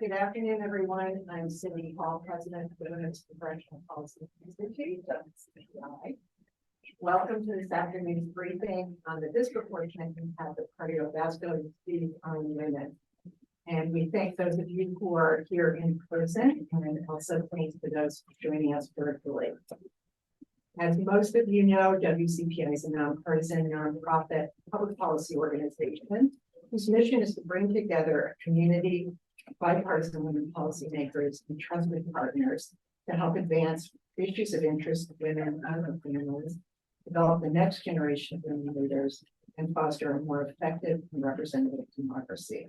Good afternoon, everyone. I'm Cindy Hall, President of the Women's Congressional Policy Institute, WCPI. Welcome to this afternoon's briefing on the disproportionate impact of cardiovascular disease on women. And we thank those of you who are here in person, and also thanks to those joining us virtually. As most of you know, WCPI is a nonpartisan, nonprofit public policy organization whose mission is to bring together a community of bipartisan women policymakers and trusted partners to help advance issues of interest of women and their families, develop the next generation of women leaders, and foster a more effective and representative democracy.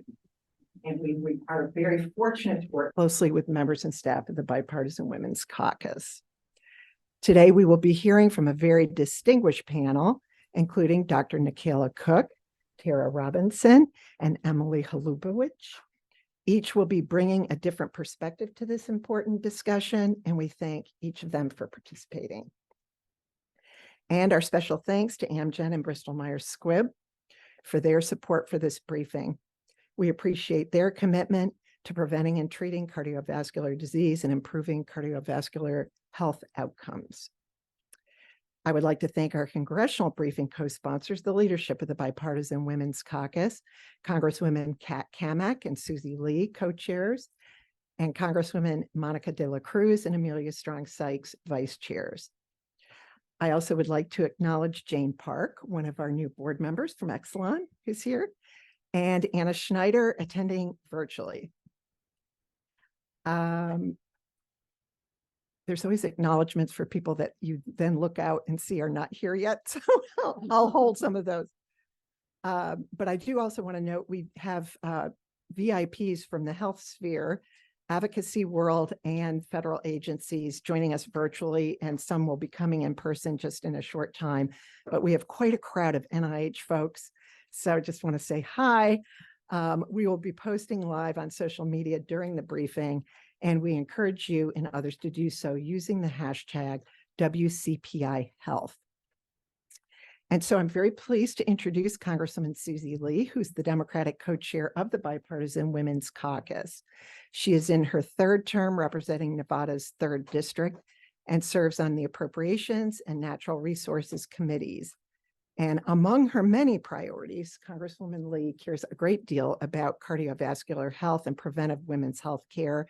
And we are very fortunate to work closely with members and staff of the Bipartisan Women's Caucus. Today, we will be hearing from a very distinguished panel, including Dr. Nikayla Cook, Tara Robinson, and Emily Halubowicz. Each will be bringing a different perspective to this important discussion, and we thank each of them for participating. And our special thanks to Amgen and Bristol Myers Squibb for their support for this briefing. We appreciate their commitment to preventing and treating cardiovascular disease and improving cardiovascular health outcomes. I would like to thank our congressional briefing co-sponsors, the leadership of the Bipartisan Women's Caucus, Congresswomen Kat Cammack and Susie Lee, co-chairs, and Congresswomen Monica de la Cruz and Amelia Strong-Sykes, vice chairs. I also would like to acknowledge Jane Park, one of our new board members from Exelon, who's here, and Anna Schneider attending virtually. There's always acknowledgements for people that you then look out and see are not here yet. So I'll hold some of those. But I do also want to note we have VIPs from the health sphere, advocacy world, and federal agencies joining us virtually, and some will be coming in person just in a short time. But we have quite a crowd of NIH folks. So I just want to say hi. We will be posting live on social media during the briefing, and we encourage you and others to do so using the hashtag WCPI Health. And so I'm very pleased to introduce Congresswoman Susie Lee, who's the Democratic co-chair of the Bipartisan Women's Caucus. She is in her third term representing Nevada's 3rd District and serves on the Appropriations and Natural Resources Committees. And among her many priorities, Congresswoman Lee cares a great deal about cardiovascular health and preventive women's health care,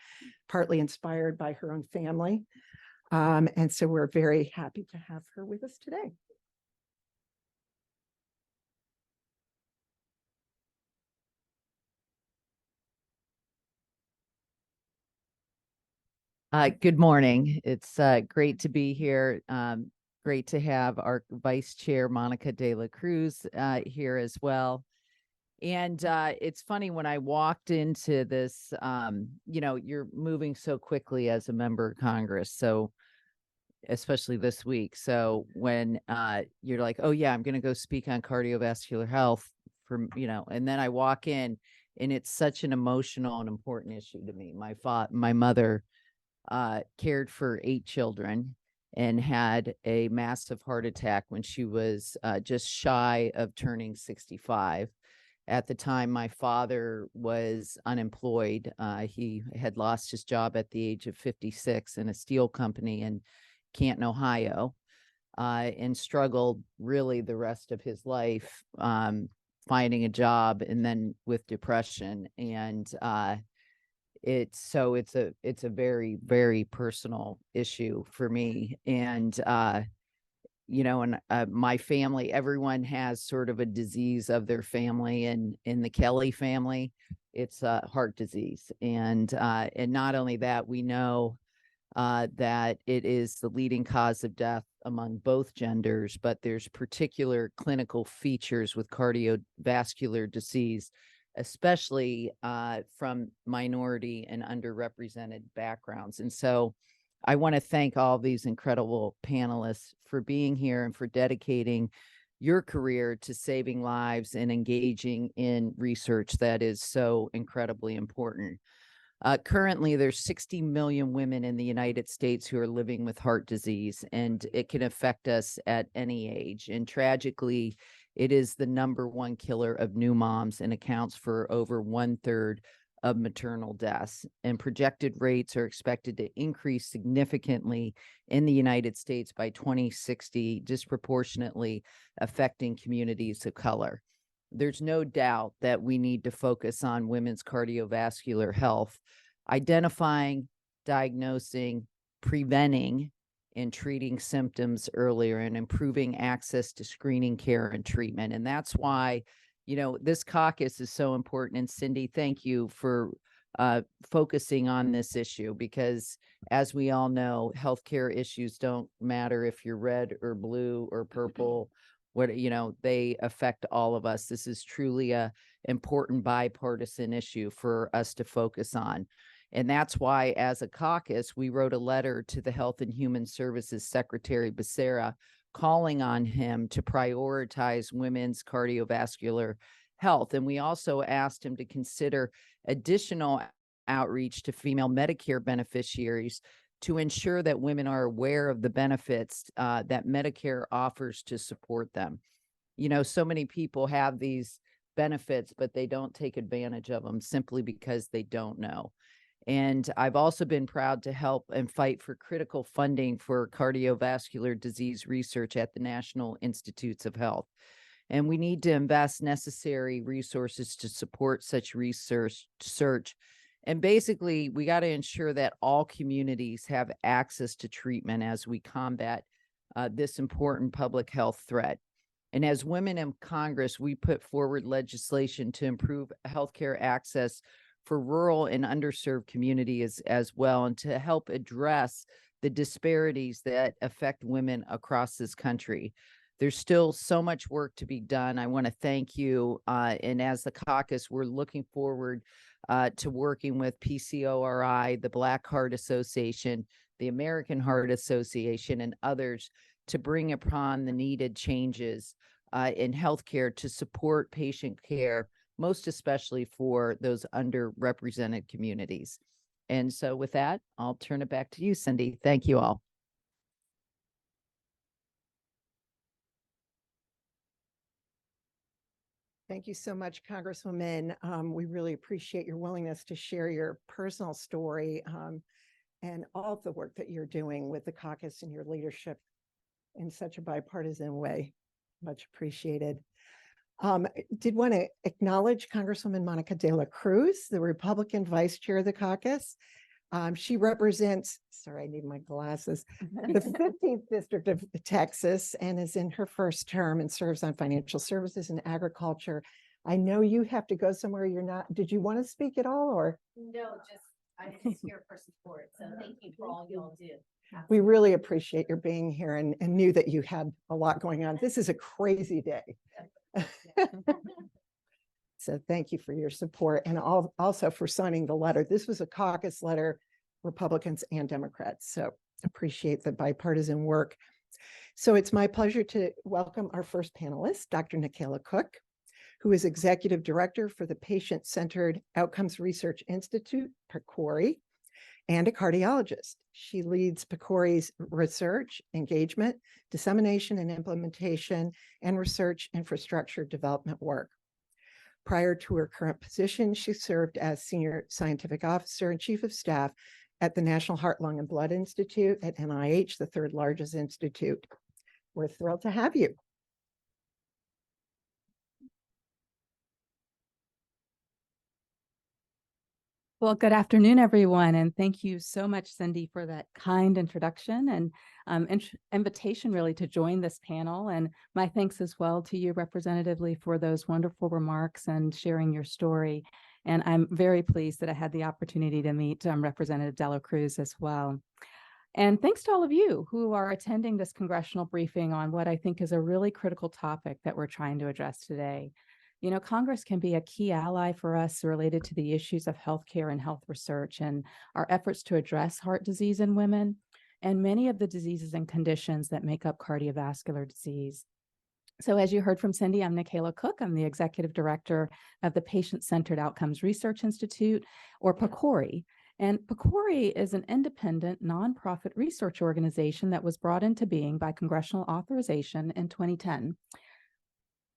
partly inspired by her own family. And so we're very happy to have her with us today. Good morning. It's great to be here. Great to have our Vice Chair, Monica de la Cruz, here as well. And it's funny, when I walked into this, you're moving so quickly as a member of Congress, so especially this week. So when you're like, oh yeah, I'm going to go speak on cardiovascular health and then I walk in and it's such an emotional and important issue to me. My mother cared for 8 children and had a massive heart attack when she was just shy of turning 65. At the time, my father was unemployed. He had lost his job at the age of 56 in a steel company in Canton, Ohio, and struggled really the rest of his life finding a job, and then with depression. And it's a very, very personal issue for me. And my family, everyone has sort of a disease of their family, and in the Kelly family, it's heart disease. And not only that, we know that it is the leading cause of death among both genders, but there's particular clinical features with cardiovascular disease, especially from minority and underrepresented backgrounds. And so I want to thank all these incredible panelists for being here and for dedicating your career to saving lives and engaging in research that is so incredibly important. Currently, there's 60 million women in the United States who are living with heart disease, and it can affect us at any age. And tragically, it is the #1 killer of new moms and accounts for over 1/3 of maternal deaths, and projected rates are expected to increase significantly in the United States by 2060, disproportionately affecting communities of color. There's no doubt that we need to focus on women's cardiovascular health, identifying, diagnosing, preventing, and treating symptoms earlier, and improving access to screening, care, and treatment. And that's why, this caucus is so important. And Cindy, thank you for focusing on this issue, because as we all know, healthcare issues don't matter if you're red or blue or purple. They affect all of us. This is truly a important bipartisan issue for us to focus on. And that's why, as a caucus, we wrote a letter to the Health and Human Services Secretary Becerra, calling on him to prioritize women's cardiovascular health. And we also asked him to consider additional outreach to female Medicare beneficiaries to ensure that women are aware of the benefits that Medicare offers to support them. So many people have these benefits, but they don't take advantage of them simply because they don't know. And I've also been proud to help and fight for critical funding for cardiovascular disease research at the National Institutes of Health. And we need to invest necessary resources to support such research. And basically, we got to ensure that all communities have access to treatment as we combat this important public health threat. And as women in Congress, we put forward legislation to improve healthcare access for rural and underserved communities as well, and to help address the disparities that affect women across this country. There's still so much work to be done. I want to thank you. And as the caucus, we're looking forward to working with PCORI, the Black Heart Association, the American Heart Association, and others to bring upon the needed changes in healthcare to support patient care, most especially for those underrepresented communities. And so with that, I'll turn it back to you, Cindy. Thank you all. Thank you so much, Congresswoman. We really appreciate your willingness to share your personal story and all of the work that you're doing with the caucus and your leadership in such a bipartisan way. Much appreciated. Did want to acknowledge Congresswoman Monica De La Cruz, the Republican Vice Chair of the caucus. She represents, sorry, I need my glasses, the 15th District of Texas, and is in her first term and serves on financial services and agriculture. I know you have to go somewhere you're not. Did you want to speak at all, or? No, I'm just here for support. So thank you for all y'all do. We really appreciate your being here and knew that you had a lot going on. This is a crazy day. So thank you for your support, and also for signing the letter. This was a caucus letter, Republicans and Democrats. So appreciate the bipartisan work. So it's my pleasure to welcome our first panelist, Dr. Nikayla Cook, who is Executive Director for the Patient-Centered Outcomes Research Institute, PCORI, and a cardiologist. She leads PCORI's research, engagement, dissemination and implementation, and research infrastructure development work. Prior to her current position, she served as Senior Scientific Officer and Chief of Staff at the National Heart, Lung, and Blood Institute at NIH, the third largest institute. We're thrilled to have you. Well, good afternoon, everyone, and thank you so much, Cindy, for that kind introduction and invitation really to join this panel. And my thanks as well to you, Representative Lee, for those wonderful remarks and sharing your story. And I'm very pleased that I had the opportunity to meet Representative De La Cruz as well. And thanks to all of you who are attending this congressional briefing on what I think is a really critical topic that we're trying to address today. You know, Congress can be a key ally for us related to the issues of healthcare and health research and our efforts to address heart disease in women and many of the diseases and conditions that make up cardiovascular disease. So as you heard from Cindy, I'm Nikayla Cook. I'm the Executive Director of the Patient-Centered Outcomes Research Institute, or PCORI. And PCORI is an independent nonprofit research organization that was brought into being by congressional authorization in 2010.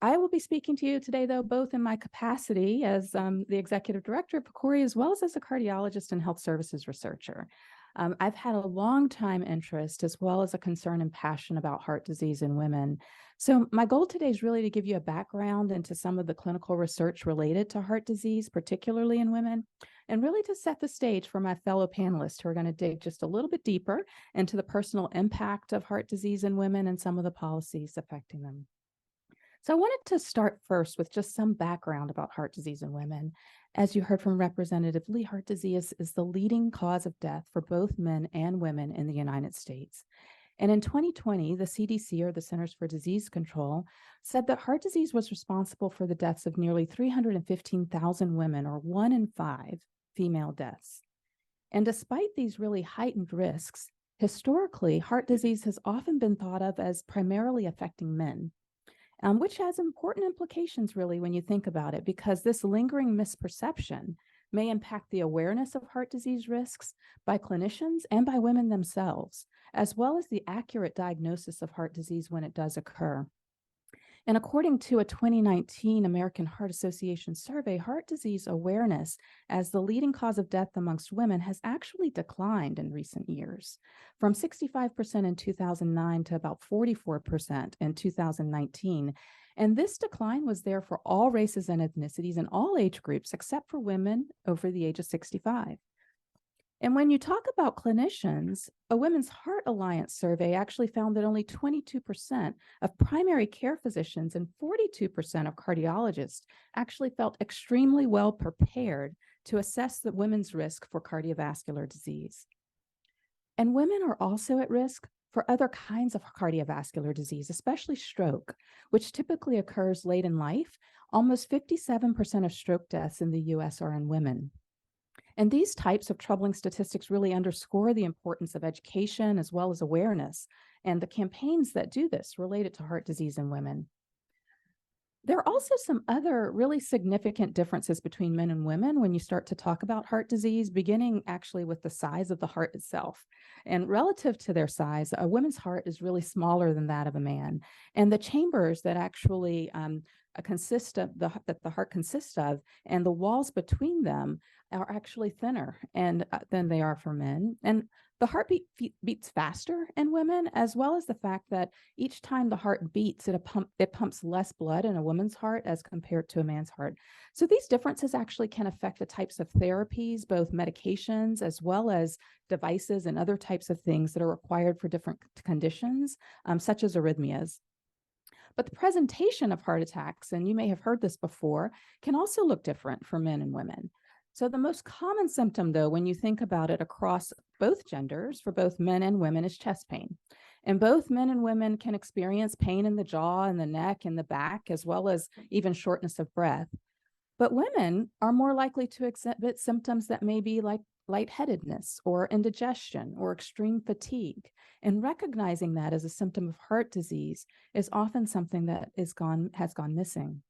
I will be speaking to you today, though, both in my capacity as the executive director of PCORI, as well as a cardiologist and health services researcher. I've had a long time interest as well as a concern and passion about heart disease in women. So my goal today is really to give you a background into some of the clinical research related to heart disease, particularly in women, and really to set the stage for my fellow panelists who are going to dig just a little bit deeper into the personal impact of heart disease in women and some of the policies affecting them. So I wanted to start first with just some background about heart disease in women. As you heard from Representative Lee, heart disease is the leading cause of death for both men and women in the United States. And in 2020, the CDC, or the Centers for Disease Control, said that heart disease was responsible for the deaths of nearly 315,000 women, or 1 in 5 female deaths. And despite these really heightened risks, historically, heart disease has often been thought of as primarily affecting men. Which has important implications, really, when you think about it, because this lingering misperception may impact the awareness of heart disease risks by clinicians and by women themselves, as well as the accurate diagnosis of heart disease when it does occur. And according to a 2019 American Heart Association survey, heart disease awareness as the leading cause of death amongst women has actually declined in recent years, from 65% in 2009 to about 44% in 2019. And this decline was there for all races and ethnicities and all age groups, except for women over the age of 65. And when you talk about clinicians, a Women's Heart Alliance survey actually found that only 22% of primary care physicians and 42% of cardiologists actually felt extremely well prepared to assess the women's risk for cardiovascular disease. And women are also at risk for other kinds of cardiovascular disease, especially stroke, which typically occurs late in life. Almost 57% of stroke deaths in the US are in women. And these types of troubling statistics really underscore the importance of education as well as awareness and the campaigns that do this related to heart disease in women. There are also some other really significant differences between men and women when you start to talk about heart disease, beginning actually with the size of the heart itself. And relative to their size, a woman's heart is really smaller than that of a man. And the chambers that actually consist of that the heart consists of and the walls between them are actually thinner than they are for men. And the heartbeat beats faster in women, as well as the fact that each time the heart beats, it pumps less blood in a woman's heart as compared to a man's heart. So these differences actually can affect the types of therapies, both medications as well as devices and other types of things that are required for different conditions, such as arrhythmias. But the presentation of heart attacks, and you may have heard this before, can also look different for men and women. So the most common symptom, though, when you think about it across both genders, for both men and women, is chest pain. And both men and women can experience pain in the jaw and the neck and the back, as well as even shortness of breath. But women are more likely to exhibit symptoms that may be like lightheadedness or indigestion or extreme fatigue. And recognizing that as a symptom of heart disease is often something that has gone missing.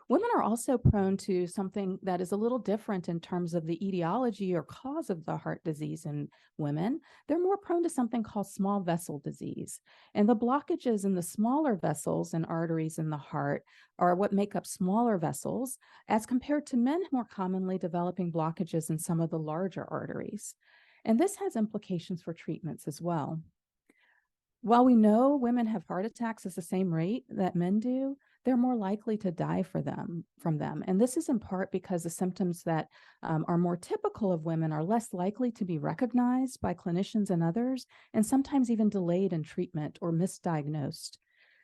Women are also prone to something that is a little different in terms of the etiology or cause of the heart disease in women. They're more prone to something called small vessel disease. And the blockages in the smaller vessels and arteries in the heart are what make up smaller vessels, as compared to men more commonly developing blockages in some of the larger arteries. And this has implications for treatments as well. While we know women have heart attacks at the same rate that men do, they're more likely to die from them. And this is in part because the symptoms that are more typical of women are less likely to be recognized by clinicians and others, and sometimes even delayed in treatment or misdiagnosed.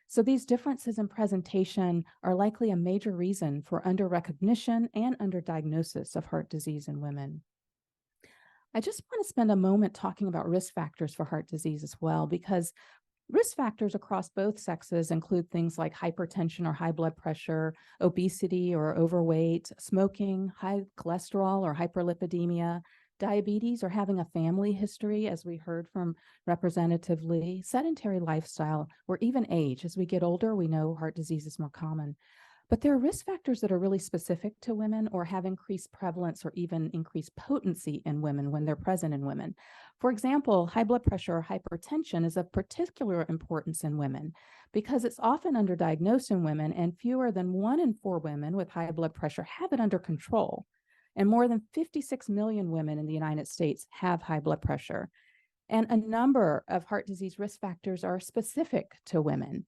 So these differences in presentation are likely a major reason for under-recognition and under-diagnosis of heart disease in women. I just want to spend a moment talking about risk factors for heart disease as well, because risk factors across both sexes include things like hypertension or high blood pressure, obesity or overweight, smoking, high cholesterol or hyperlipidemia, diabetes or having a family history, as we heard from Representative Lee, sedentary lifestyle, or even age. As we get older, we know heart disease is more common. But there are risk factors that are really specific to women or have increased prevalence or even increased potency in women when they're present in women. For example, high blood pressure or hypertension is of particular importance in women because it's often underdiagnosed in women, and fewer than 1 in 4 women with high blood pressure have it under control. And more than 56 million women in the United States have high blood pressure. And a number of heart disease risk factors are specific to women.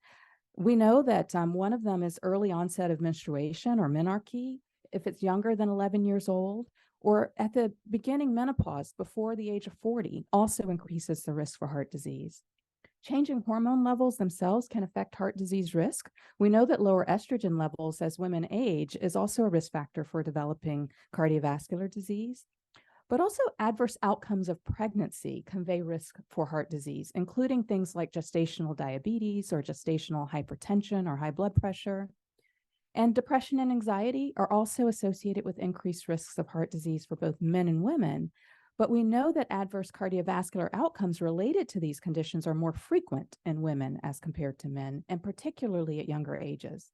We know that one of them is early onset of menstruation or menarche, if it's younger than 11 years old, or at the beginning menopause before the age of 40 also increases the risk for heart disease. Changing hormone levels themselves can affect heart disease risk. We know that lower estrogen levels as women age is also a risk factor for developing cardiovascular disease. But also adverse outcomes of pregnancy convey risk for heart disease, including things like gestational diabetes or gestational hypertension or high blood pressure. And depression and anxiety are also associated with increased risks of heart disease for both men and women. But we know that adverse cardiovascular outcomes related to these conditions are more frequent in women as compared to men, and particularly at younger ages.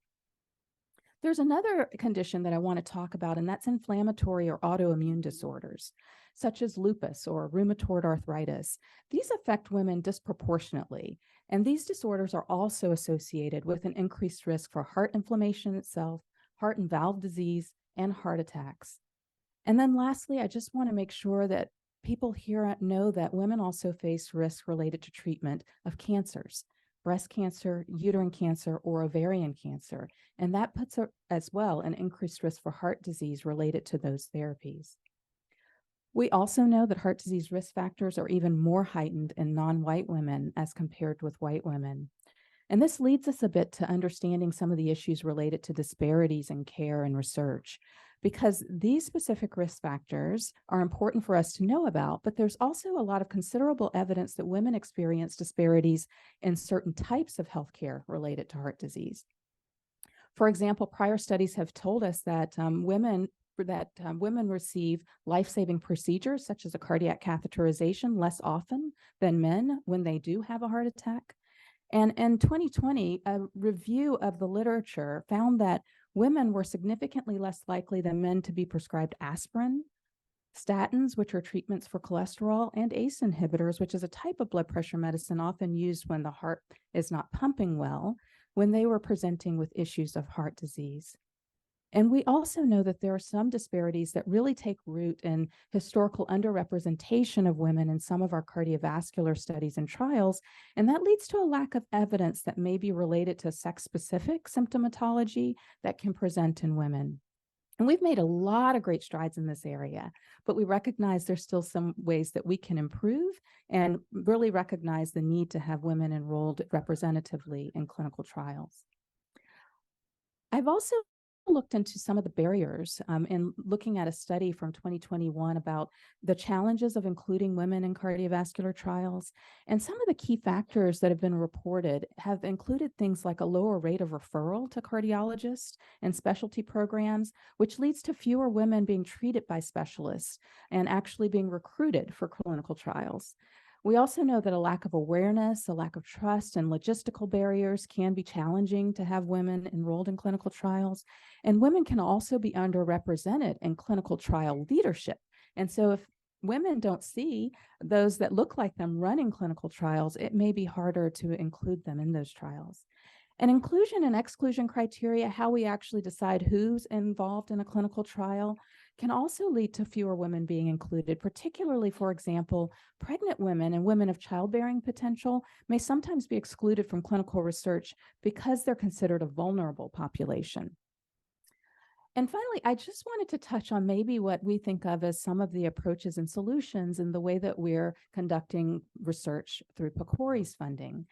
There's another condition that I want to talk about, and that's inflammatory or autoimmune disorders, such as lupus or rheumatoid arthritis. These affect women disproportionately, and these disorders are also associated with an increased risk for heart inflammation itself, heart and valve disease, and heart attacks. And then lastly, I just want to make sure that people here know that women also face risks related to treatment of cancers. Breast cancer, uterine cancer, or ovarian cancer. And that puts as well an increased risk for heart disease related to those therapies. We also know that heart disease risk factors are even more heightened in non-white women as compared with white women. And this leads us a bit to understanding some of the issues related to disparities in care and research, because these specific risk factors are important for us to know about, but there's also a lot of considerable evidence that women experience disparities in certain types of healthcare related to heart disease. For example, prior studies have told us that women receive life-saving procedures such as a cardiac catheterization less often than men when they do have a heart attack. And in 2020, a review of the literature found that women were significantly less likely than men to be prescribed aspirin, statins, which are treatments for cholesterol, and ACE inhibitors, which is a type of blood pressure medicine often used when the heart is not pumping well, when they were presenting with issues of heart disease. And we also know that there are some disparities that really take root in historical underrepresentation of women in some of our cardiovascular studies and trials, and that leads to a lack of evidence that may be related to sex-specific symptomatology that can present in women. And we've made a lot of great strides in this area, but we recognize there's still some ways that we can improve and really recognize the need to have women enrolled representatively in clinical trials. I've also looked into some of the barriers in looking at a study from 2021 about the challenges of including women in cardiovascular trials. And some of the key factors that have been reported have included things like a lower rate of referral to cardiologists and specialty programs, which leads to fewer women being treated by specialists and actually being recruited for clinical trials. We also know that a lack of awareness, a lack of trust, and logistical barriers can be challenging to have women enrolled in clinical trials. And women can also be underrepresented in clinical trial leadership. And so if women don't see those that look like them running clinical trials, it may be harder to include them in those trials. And inclusion and exclusion criteria, how we actually decide who's involved in a clinical trial, can also lead to fewer women being included, particularly, for example, pregnant women and women of childbearing potential may sometimes be excluded from clinical research because they're considered a vulnerable population. And finally, I just wanted to touch on maybe what we think of as some of the approaches and solutions in the way that we're conducting research through PCORI's funding.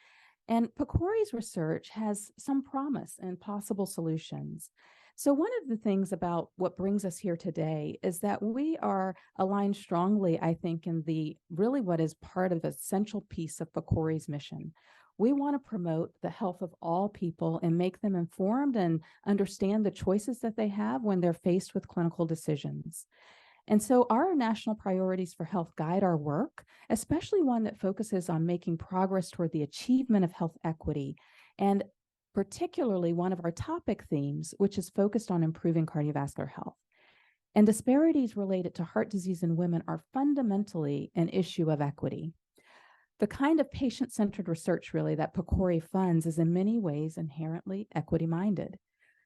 And PCORI's research has some promise and possible solutions. So one of the things about what brings us here today is that we are aligned strongly, I think, in the really what is part of the essential piece of PCORI's mission. We want to promote the health of all people and make them informed and understand the choices that they have when they're faced with clinical decisions. And so our national priorities for health guide our work, especially one that focuses on making progress toward the achievement of health equity and particularly one of our topic themes, which is focused on improving cardiovascular health. And disparities related to heart disease in women are fundamentally an issue of equity. The kind of patient-centered research really that PCORI funds is in many ways inherently equity-minded.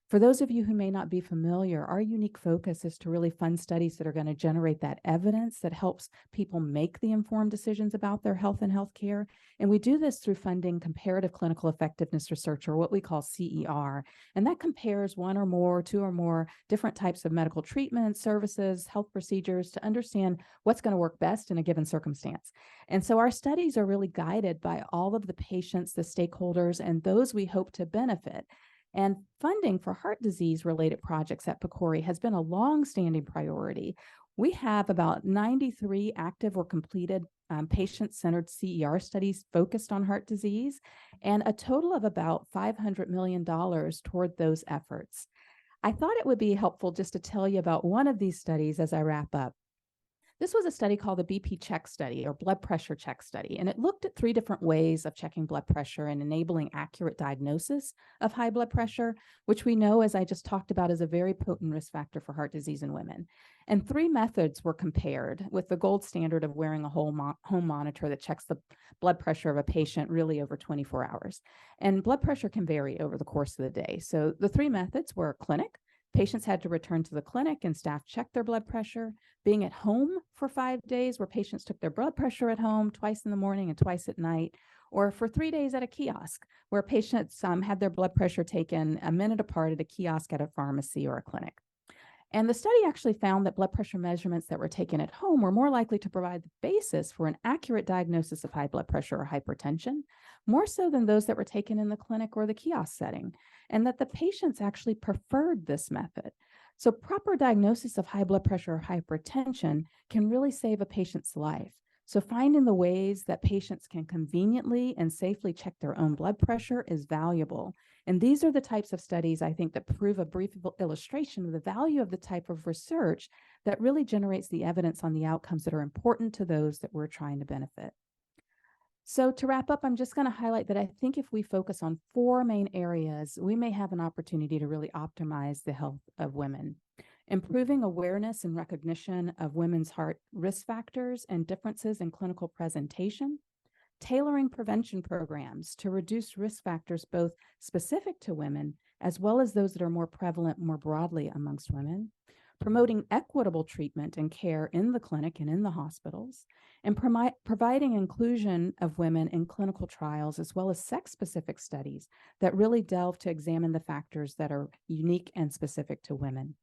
For those of you who may not be familiar, our unique focus is to really fund studies that are going to generate that evidence that helps people make the informed decisions about their health and healthcare. And we do this through funding comparative clinical effectiveness research, or what we call CER. And that compares one or more, two or more different types of medical treatments, services, health procedures to understand what's going to work best in a given circumstance. And so our studies are really guided by all of the patients, the stakeholders, and those we hope to benefit. And funding for heart disease related projects at PCORI has been a long-standing priority. We have about 93 active or completed patient-centered CER studies focused on heart disease, and a total of about $500 million toward those efforts. I thought it would be helpful just to tell you about one of these studies as I wrap up. This was a study called the BP check study, or blood pressure check study, and it looked at 3 different ways of checking blood pressure and enabling accurate diagnosis of high blood pressure, which we know, as I just talked about, is a very potent risk factor for heart disease in women. And 3 methods were compared, with the gold standard of wearing a home monitor that checks the blood pressure of a patient really over 24 hours. And blood pressure can vary over the course of the day. So the 3 methods were clinic. Patients had to return to the clinic and staff checked their blood pressure. Being at home for 5 days, where patients took their blood pressure at home twice in the morning and twice at night, or for 3 days at a kiosk, where patients had their blood pressure taken a minute apart at a kiosk at a pharmacy or a clinic. And the study actually found that blood pressure measurements that were taken at home were more likely to provide the basis for an accurate diagnosis of high blood pressure or hypertension, more so than those that were taken in the clinic or the kiosk setting, and that the patients actually preferred this method. So proper diagnosis of high blood pressure or hypertension can really save a patient's life. So finding the ways that patients can conveniently and safely check their own blood pressure is valuable. And these are the types of studies, I think, that prove a brief illustration of the value of the type of research that really generates the evidence on the outcomes that are important to those that we're trying to benefit. So to wrap up, I'm just going to highlight that I think if we focus on 4 main areas, we may have an opportunity to really optimize the health of women. Improving awareness and recognition of women's heart risk factors and differences in clinical presentation, tailoring prevention programs to reduce risk factors both specific to women as well as those that are more prevalent more broadly amongst women, promoting equitable treatment and care in the clinic and in the hospitals, and providing inclusion of women in clinical trials as well as sex-specific studies that really delve to examine the factors that are unique and specific to women.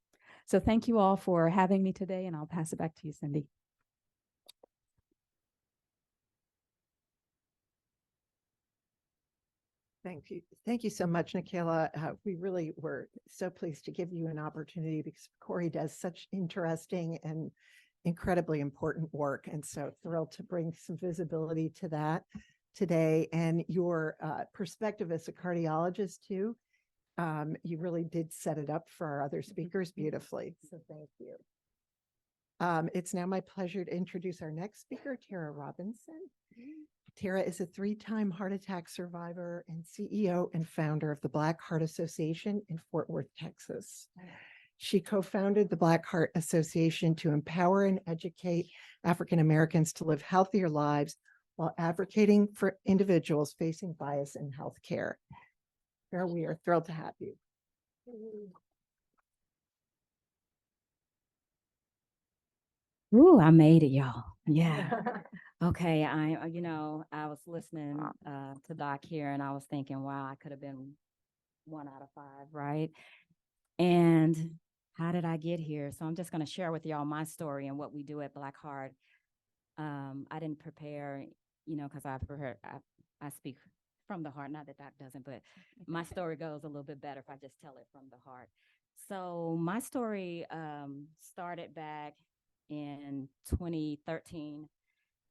So thank you all for having me today, and I'll pass it back to you, Cindy. Thank you. Thank you so much, Nicola. We really were so pleased to give you an opportunity because Corey does such interesting and incredibly important work. And so thrilled to bring some visibility to that today. And your perspective as a cardiologist too, you really did set it up for our other speakers beautifully. So thank you. It's now my pleasure to introduce our next speaker, Tara Robinson. Tara is a 3-time heart attack survivor and CEO and founder of the Black Heart Association in Fort Worth, Texas. She co-founded the Black Heart Association to empower and educate African Americans to live healthier lives while advocating for individuals facing bias in healthcare. Tara, we are thrilled to have you. Ooh, I made it, y'all. Yeah. Okay. I was listening to Doc here and I was thinking, wow, I could have been 1 out of 5, right? And how did I get here? So I'm just going to share with y'all my story and what we do at Black Heart. I didn't prepare, because I speak from the heart, not that Doc doesn't, but my story goes a little bit better if I just tell it from the heart. So my story started back in 2013.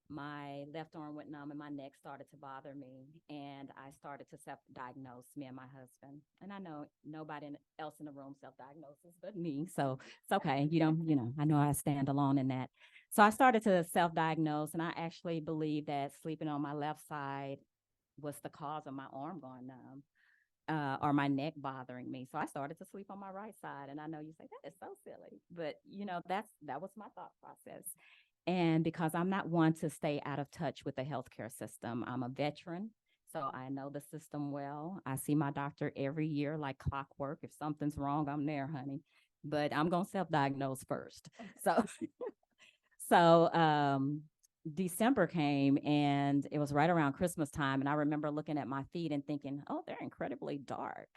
My left arm went numb and my neck started to bother me, and I started to self-diagnose, me and my husband. And I know nobody else in the room self-diagnoses but me, so it's okay. I know I stand alone in that. So I started to self-diagnose, and I actually believe that sleeping on my left side was the cause of my arm going numb. or my neck bothering me. So I started to sleep on my right side. And I know you say that is so silly, but that was my thought process. And because I'm not one to stay out of touch with the healthcare system, I'm a veteran. So I know the system well. I see my doctor every year like clockwork. If something's wrong, I'm there, honey. But I'm going to self-diagnose first. So, so December came and it was right around Christmas time. And I remember looking at my feet and thinking, oh, they're incredibly dark.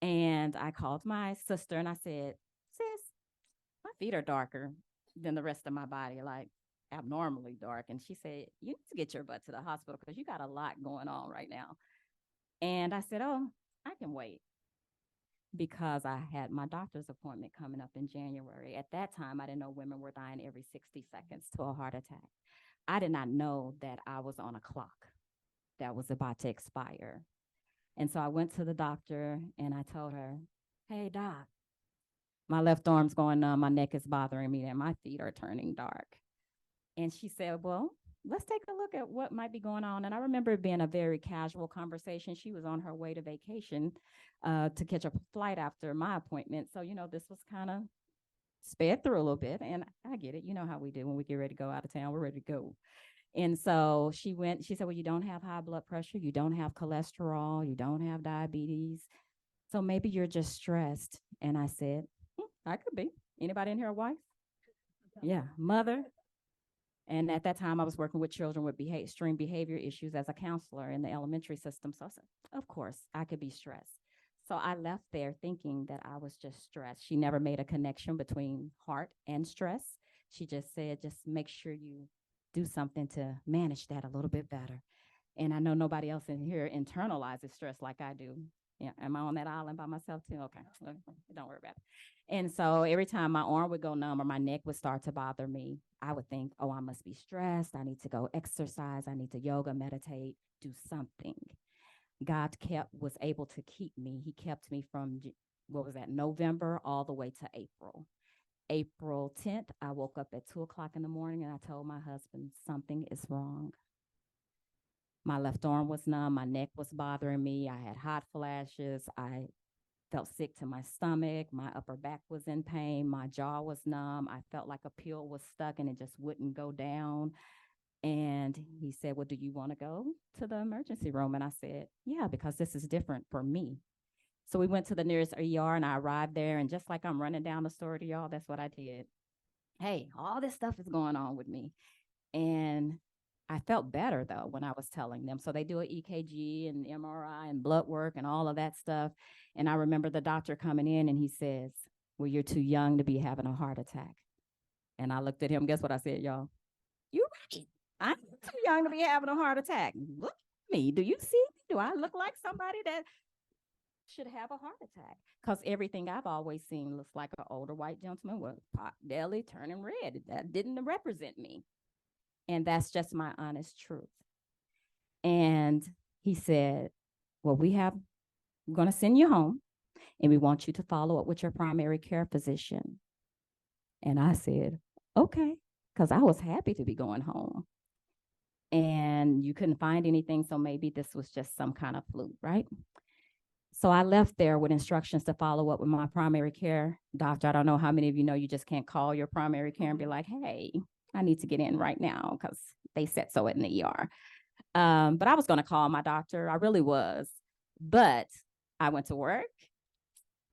And I called my sister and I said, sis, my feet are darker than the rest of my body, like abnormally dark. And she said, you need to get your butt to the hospital because you got a lot going on right now. And I said, oh, I can wait, because I had my doctor's appointment coming up in January. At that time, I didn't know women were dying every 60 seconds to a heart attack. I did not know that I was on a clock that was about to expire. And so I went to the doctor and I told her, hey, doc, my left arm's going numb, my neck is bothering me, and my feet are turning dark. And she said, well, let's take a look at what might be going on. And I remember it being a very casual conversation. She was on her way to vacation to catch a flight after my appointment. So, this was kind of sped through a little bit. And I get it. You know how we do when we get ready to go out of town, we're ready to go. And so she said, well, you don't have high blood pressure, you don't have cholesterol, you don't have diabetes. So maybe you're just stressed. And I said, I could be. Anybody in here a wife? Yeah, mother. And at that time, I was working with children with extreme behavior issues as a counselor in the elementary system. So I said, of course, I could be stressed. So I left there thinking that I was just stressed. She never made a connection between heart and stress. She just said, just make sure you do something to manage that a little bit better. And I know nobody else in here internalizes stress like I do. Yeah, am I on that island by myself too? Okay, don't worry about it. And so every time my arm would go numb or my neck would start to bother me, I would think, oh, I must be stressed. I need to go exercise. I need to yoga, meditate, do something. God was able to keep me. He kept me from, November all the way to April. April 10th, I woke up at 2:00 in the morning and I told my husband, something is wrong. My left arm was numb. My neck was bothering me. I had hot flashes. I felt sick to my stomach. My upper back was in pain. My jaw was numb. I felt like a pill was stuck and it just wouldn't go down. And he said, well, do you want to go to the emergency room? And I said, yeah, because this is different for me. So we went to the nearest ER and I arrived there. And just like I'm running down the story to y'all, that's what I did. Hey, all this stuff is going on with me. And I felt better, though, when I was telling them. So they do an EKG and MRI and blood work and all of that stuff. And I remember the doctor coming in and he says, well, you're too young to be having a heart attack. And I looked at him. Guess what I said, y'all? You're right. I'm too young to be having a heart attack. Look at me. Do you see me? Do I look like somebody that should have a heart attack? Because everything I've always seen looks like an older white gentleman with pot belly turning red. That didn't represent me. And that's just my honest truth. And he said, well, we're going to send you home and we want you to follow up with your primary care physician. And I said, okay, because I was happy to be going home. And you couldn't find anything, so maybe this was just some kind of flu, right? So I left there with instructions to follow up with my primary care doctor. I don't know how many of you know you just can't call your primary care and be like, hey, I need to get in right now, because they said so in the ER. But I was going to call my doctor. I really was. But I went to work.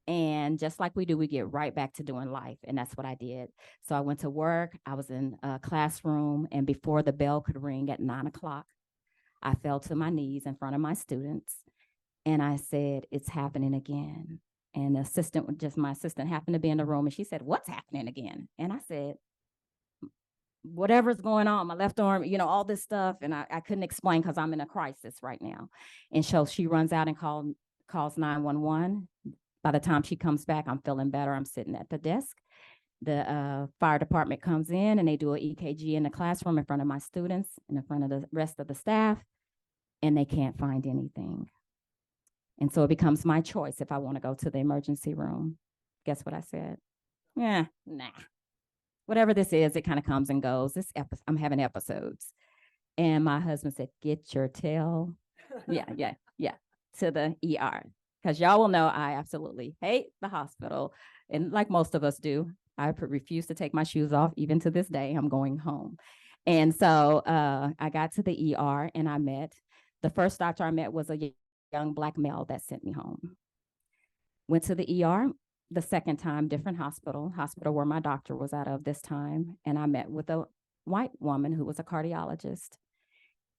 And just like we do, we get right back to doing life. And that's what I did. So I went to work. I was in a classroom. And before the bell could ring at 9:00, I fell to my knees in front of my students. And I said, it's happening again. And my assistant happened to be in the room. And she said, what's happening again? And I said, whatever's going on, my left arm, all this stuff. And I couldn't explain because I'm in a crisis right now. And so she runs out and calls 911. By the time she comes back, I'm feeling better. I'm sitting at the desk. The fire department comes in and they do an EKG in the classroom in front of my students and in front of the rest of the staff, and they can't find anything. And so it becomes my choice if I want to go to the emergency room. Guess what I said? Nah. Whatever this is, it kind of comes and goes. I'm having episodes. And my husband said, get your tail. Yeah. To the ER. because y'all will know I absolutely hate the hospital. And like most of us do, I refuse to take my shoes off. Even to this day, I'm going home. And so I got to the ER and the first doctor I met was a young Black male that sent me home. Went to the ER the second time, different hospital where my doctor was out of this time. And I met with a white woman who was a cardiologist.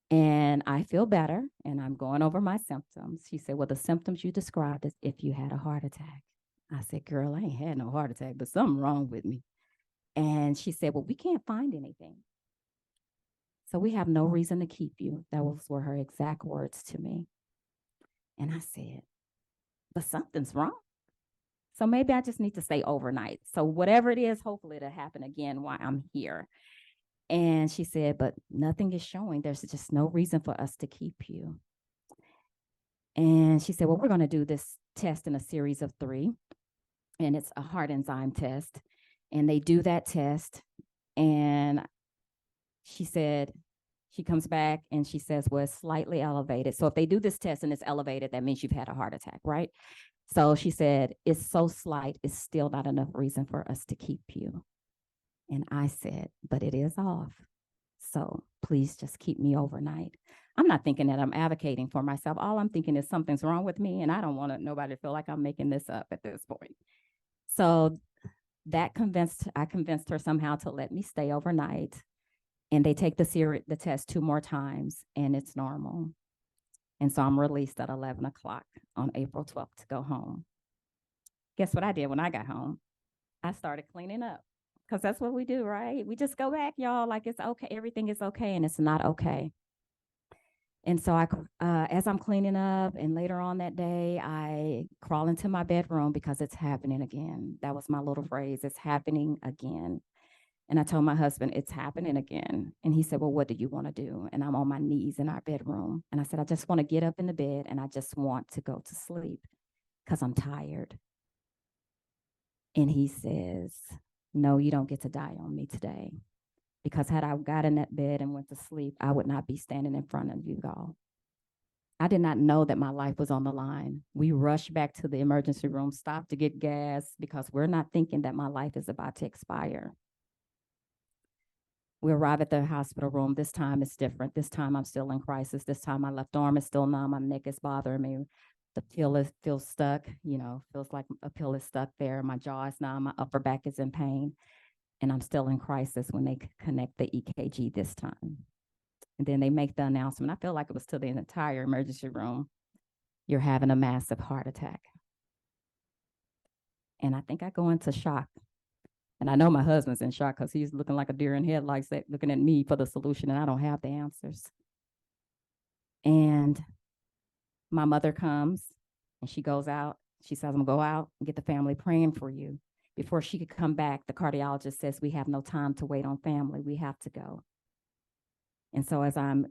And I feel better, and I'm going over my symptoms. She said, well, the symptoms you described is if you had a heart attack. I said, girl, I ain't had no heart attack, but something wrong with me. And she said, well, we can't find anything. So we have no reason to keep you. That were her exact words to me. And I said, but something's wrong. So maybe I just need to stay overnight. So whatever it is, hopefully it'll happen again while I'm here. And she said, but nothing is showing. There's just no reason for us to keep you. And she said, well, we're going to do this test in a series of 3. And it's a heart enzyme test. And they do that test. And she said, she comes back and she says, well, it's slightly elevated. So if they do this test and it's elevated, that means you've had a heart attack, right? So she said, it's so slight, it's still not enough reason for us to keep you. And I said, but it is off. So please just keep me overnight. I'm not thinking that I'm advocating for myself. All I'm thinking is something's wrong with me, and I don't want nobody to feel like I'm making this up at this point. So I convinced her somehow to let me stay overnight. And they take the test 2 more times, and it's normal. And so I'm released at 11 o'clock on April 12th to go home. Guess what I did when I got home? I started cleaning up. Because that's what we do, right? We just go back, y'all, like it's okay. Everything is okay, and it's not okay. And so as I'm cleaning up, and later on that day, I crawl into my bedroom because it's happening again. That was my little phrase, it's happening again. And I told my husband, it's happening again. And he said, well, what do you want to do? And I'm on my knees in our bedroom. And I said, I just want to get up in the bed, and I just want to go to sleep because I'm tired. And he says, no, you don't get to die on me today. Because had I got in that bed and went to sleep, I would not be standing in front of you all. I did not know that my life was on the line. We rushed back to the emergency room, stopped to get gas because we're not thinking that my life is about to expire. We arrive at the hospital room. This time it's different. This time I'm still in crisis. This time my left arm is still numb. My neck is bothering me. The pill feels stuck, feels like a pill is stuck there. My jaw is numb. My upper back is in pain. And I'm still in crisis when they connect the EKG this time. And then they make the announcement. I feel like it was to the entire emergency room. You're having a massive heart attack. And I think I go into shock. And I know my husband's in shock because he's looking like a deer in headlights, looking at me for the solution, and I don't have the answers. And my mother comes and she goes out. She says, I'm gonna go out and get the family praying for you. Before she could come back, the cardiologist says, we have no time to wait on family. We have to go. And so as I'm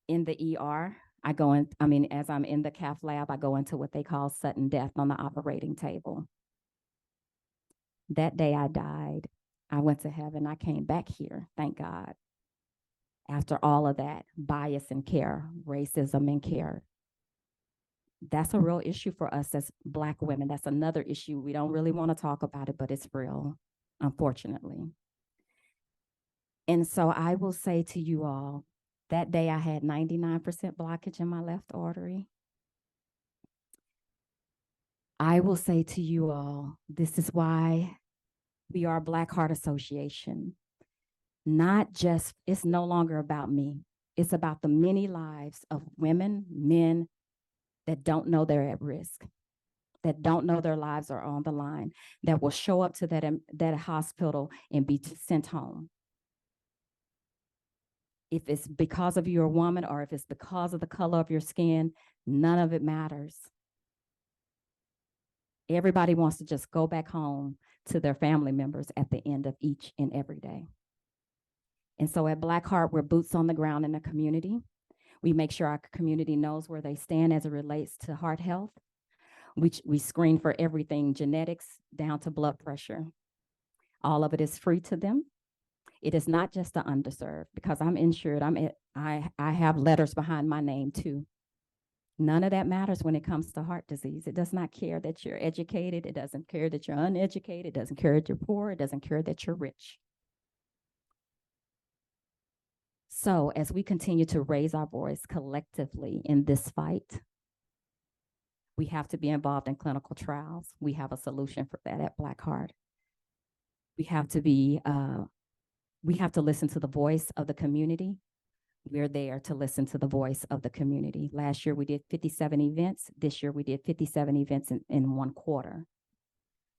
in the ER, as I'm in the cath lab, I go into what they call sudden death on the operating table. That day I died. I went to heaven. I came back here, thank God. After all of that, bias in care, racism in care. That's a real issue for us as Black women. That's another issue. We don't really want to talk about it, but it's real, unfortunately. And so I will say to you all, that day I had 99% blockage in my left artery. I will say to you all, this is why we are Black Heart Association. It's no longer about me. It's about the many lives of women, men, that don't know they're at risk, that don't know their lives are on the line, that will show up to that hospital and be sent home. If it's because of you're a woman or if it's because of the color of your skin, none of it matters. Everybody wants to just go back home to their family members at the end of each and every day. And so at Black Heart, we're boots on the ground in the community. We make sure our community knows where they stand as it relates to heart health. We screen for everything, genetics down to blood pressure. All of it is free to them. It is not just the underserved, because I'm insured. I have letters behind my name too. None of that matters when it comes to heart disease. It does not care that you're educated. It doesn't care that you're uneducated. It doesn't care that you're poor. It doesn't care that you're rich. So as we continue to raise our voice collectively in this fight, we have to be involved in clinical trials. We have a solution for that at Black Heart. We have to listen to the voice of the community. We're there to listen to the voice of the community. Last year, we did 57 events. This year, we did 57 events in one quarter.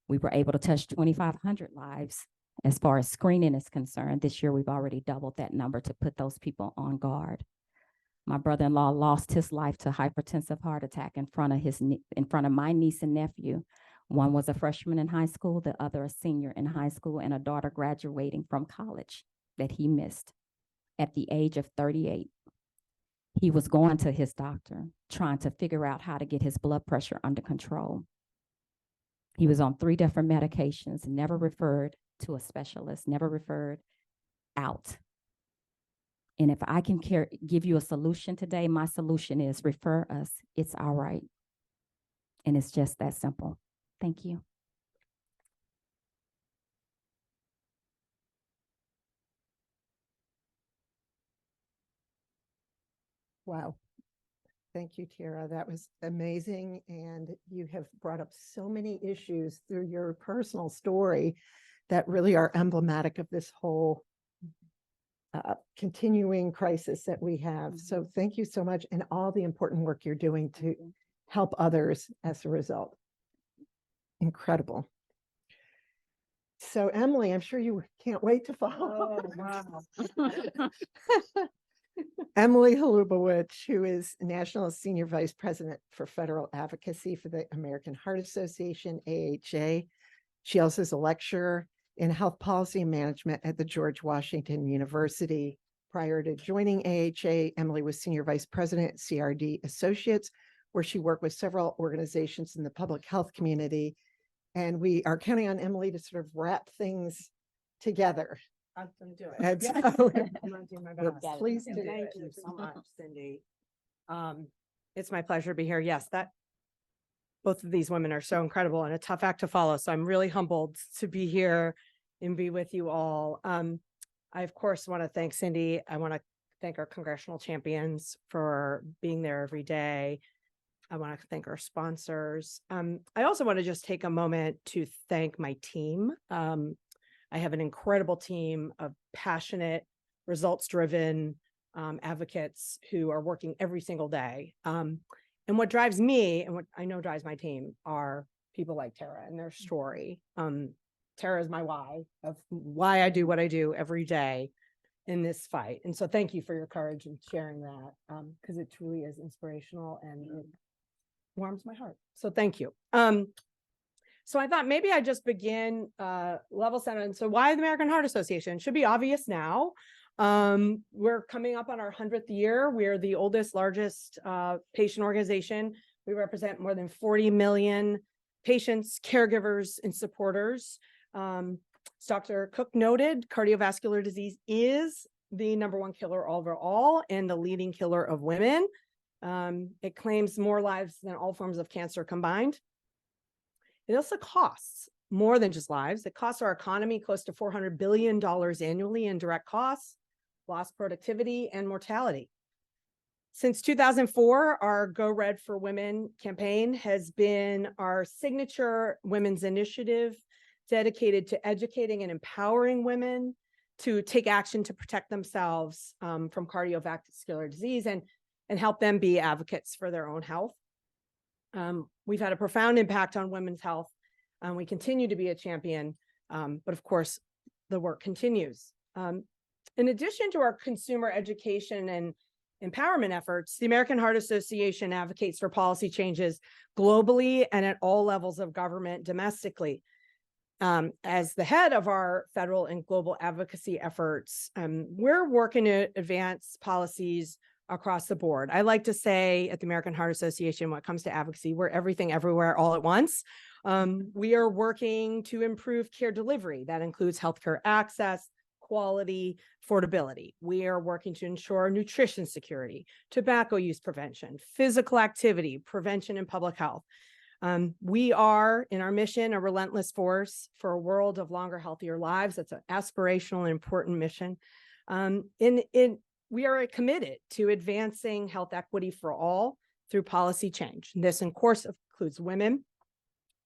We were able to touch 2,500 lives. As far as screening is concerned, this year, we've already doubled that number to put those people on guard. My brother-in-law lost his life to hypertensive heart attack in front of my niece and nephew. One was a freshman in high school, the other a senior in high school, and a daughter graduating from college that he missed at the age of 38. He was going to his doctor, trying to figure out how to get his blood pressure under control. He was on 3 different medications, never referred to a specialist, never referred out. And if I can give you a solution today, my solution is refer us. It's all right. And it's just that simple. Thank you. Wow. Thank you, Tara. That was amazing. And you have brought up so many issues through your personal story that really are emblematic of this whole continuing crisis that we have. So thank you so much, and all the important work you're doing to help others as a result. Incredible. So Emily, I'm sure you can't wait to follow. Oh, wow. Emily Halubowicz, who is National Senior Vice President for Federal Advocacy for the American Heart Association, AHA. She also is a lecturer in health policy and management at the George Washington University. Prior to joining AHA, Emily was Senior Vice President at CRD Associates, where she worked with several organizations in the public health community. And we are counting on Emily to sort of wrap things together. I'm gonna do it. And Yeah. so I'm gonna do my we're best. pleased to do Thank it. you so much, Cindy. It's my pleasure to be here. Yes, both of these women are so incredible and a tough act to follow. So I'm really humbled to be here and be with you all. I, of course, want to thank Cindy. I want to thank our congressional champions for being there every day. I want to thank our sponsors. I also want to just take a moment to thank my team. I have an incredible team of passionate, results-driven advocates who are working every single day. And what drives me and what I know drives my team are people like Tara and their story. Tara is my why of why I do what I do every day in this fight. And so thank you for your courage in sharing that, because it truly is inspirational and it warms my heart. So thank you. So I thought maybe I'd just begin level set. And so why the American Heart Association? Should be obvious now. We're coming up on our 100th year. We're the oldest, largest patient organization. We represent more than 40 million patients, caregivers, and supporters. As Dr. Cook noted, cardiovascular disease is the #1 killer overall and the leading killer of women. It claims more lives than all forms of cancer combined. It also costs more than just lives. It costs our economy close to $400 billion annually in direct costs, lost productivity, and mortality. Since 2004, our Go Red for Women campaign has been our signature women's initiative dedicated to educating and empowering women to take action to protect themselves from cardiovascular disease and help them be advocates for their own health. We've had a profound impact on women's health. We continue to be a champion, but of course, the work continues. In addition to our consumer education and empowerment efforts, the American Heart Association advocates for policy changes globally and at all levels of government domestically. As the head of our federal and global advocacy efforts, we're working to advance policies across the board. I like to say at the American Heart Association, when it comes to advocacy, we're everything everywhere all at once. We are working to improve care delivery. That includes healthcare access, quality, affordability. We are working to ensure nutrition security, tobacco use prevention, physical activity, prevention, and public health. We are, in our mission, a relentless force for a world of longer, healthier lives. That's an aspirational and important mission. We are committed to advancing health equity for all through policy change. This, of course, includes women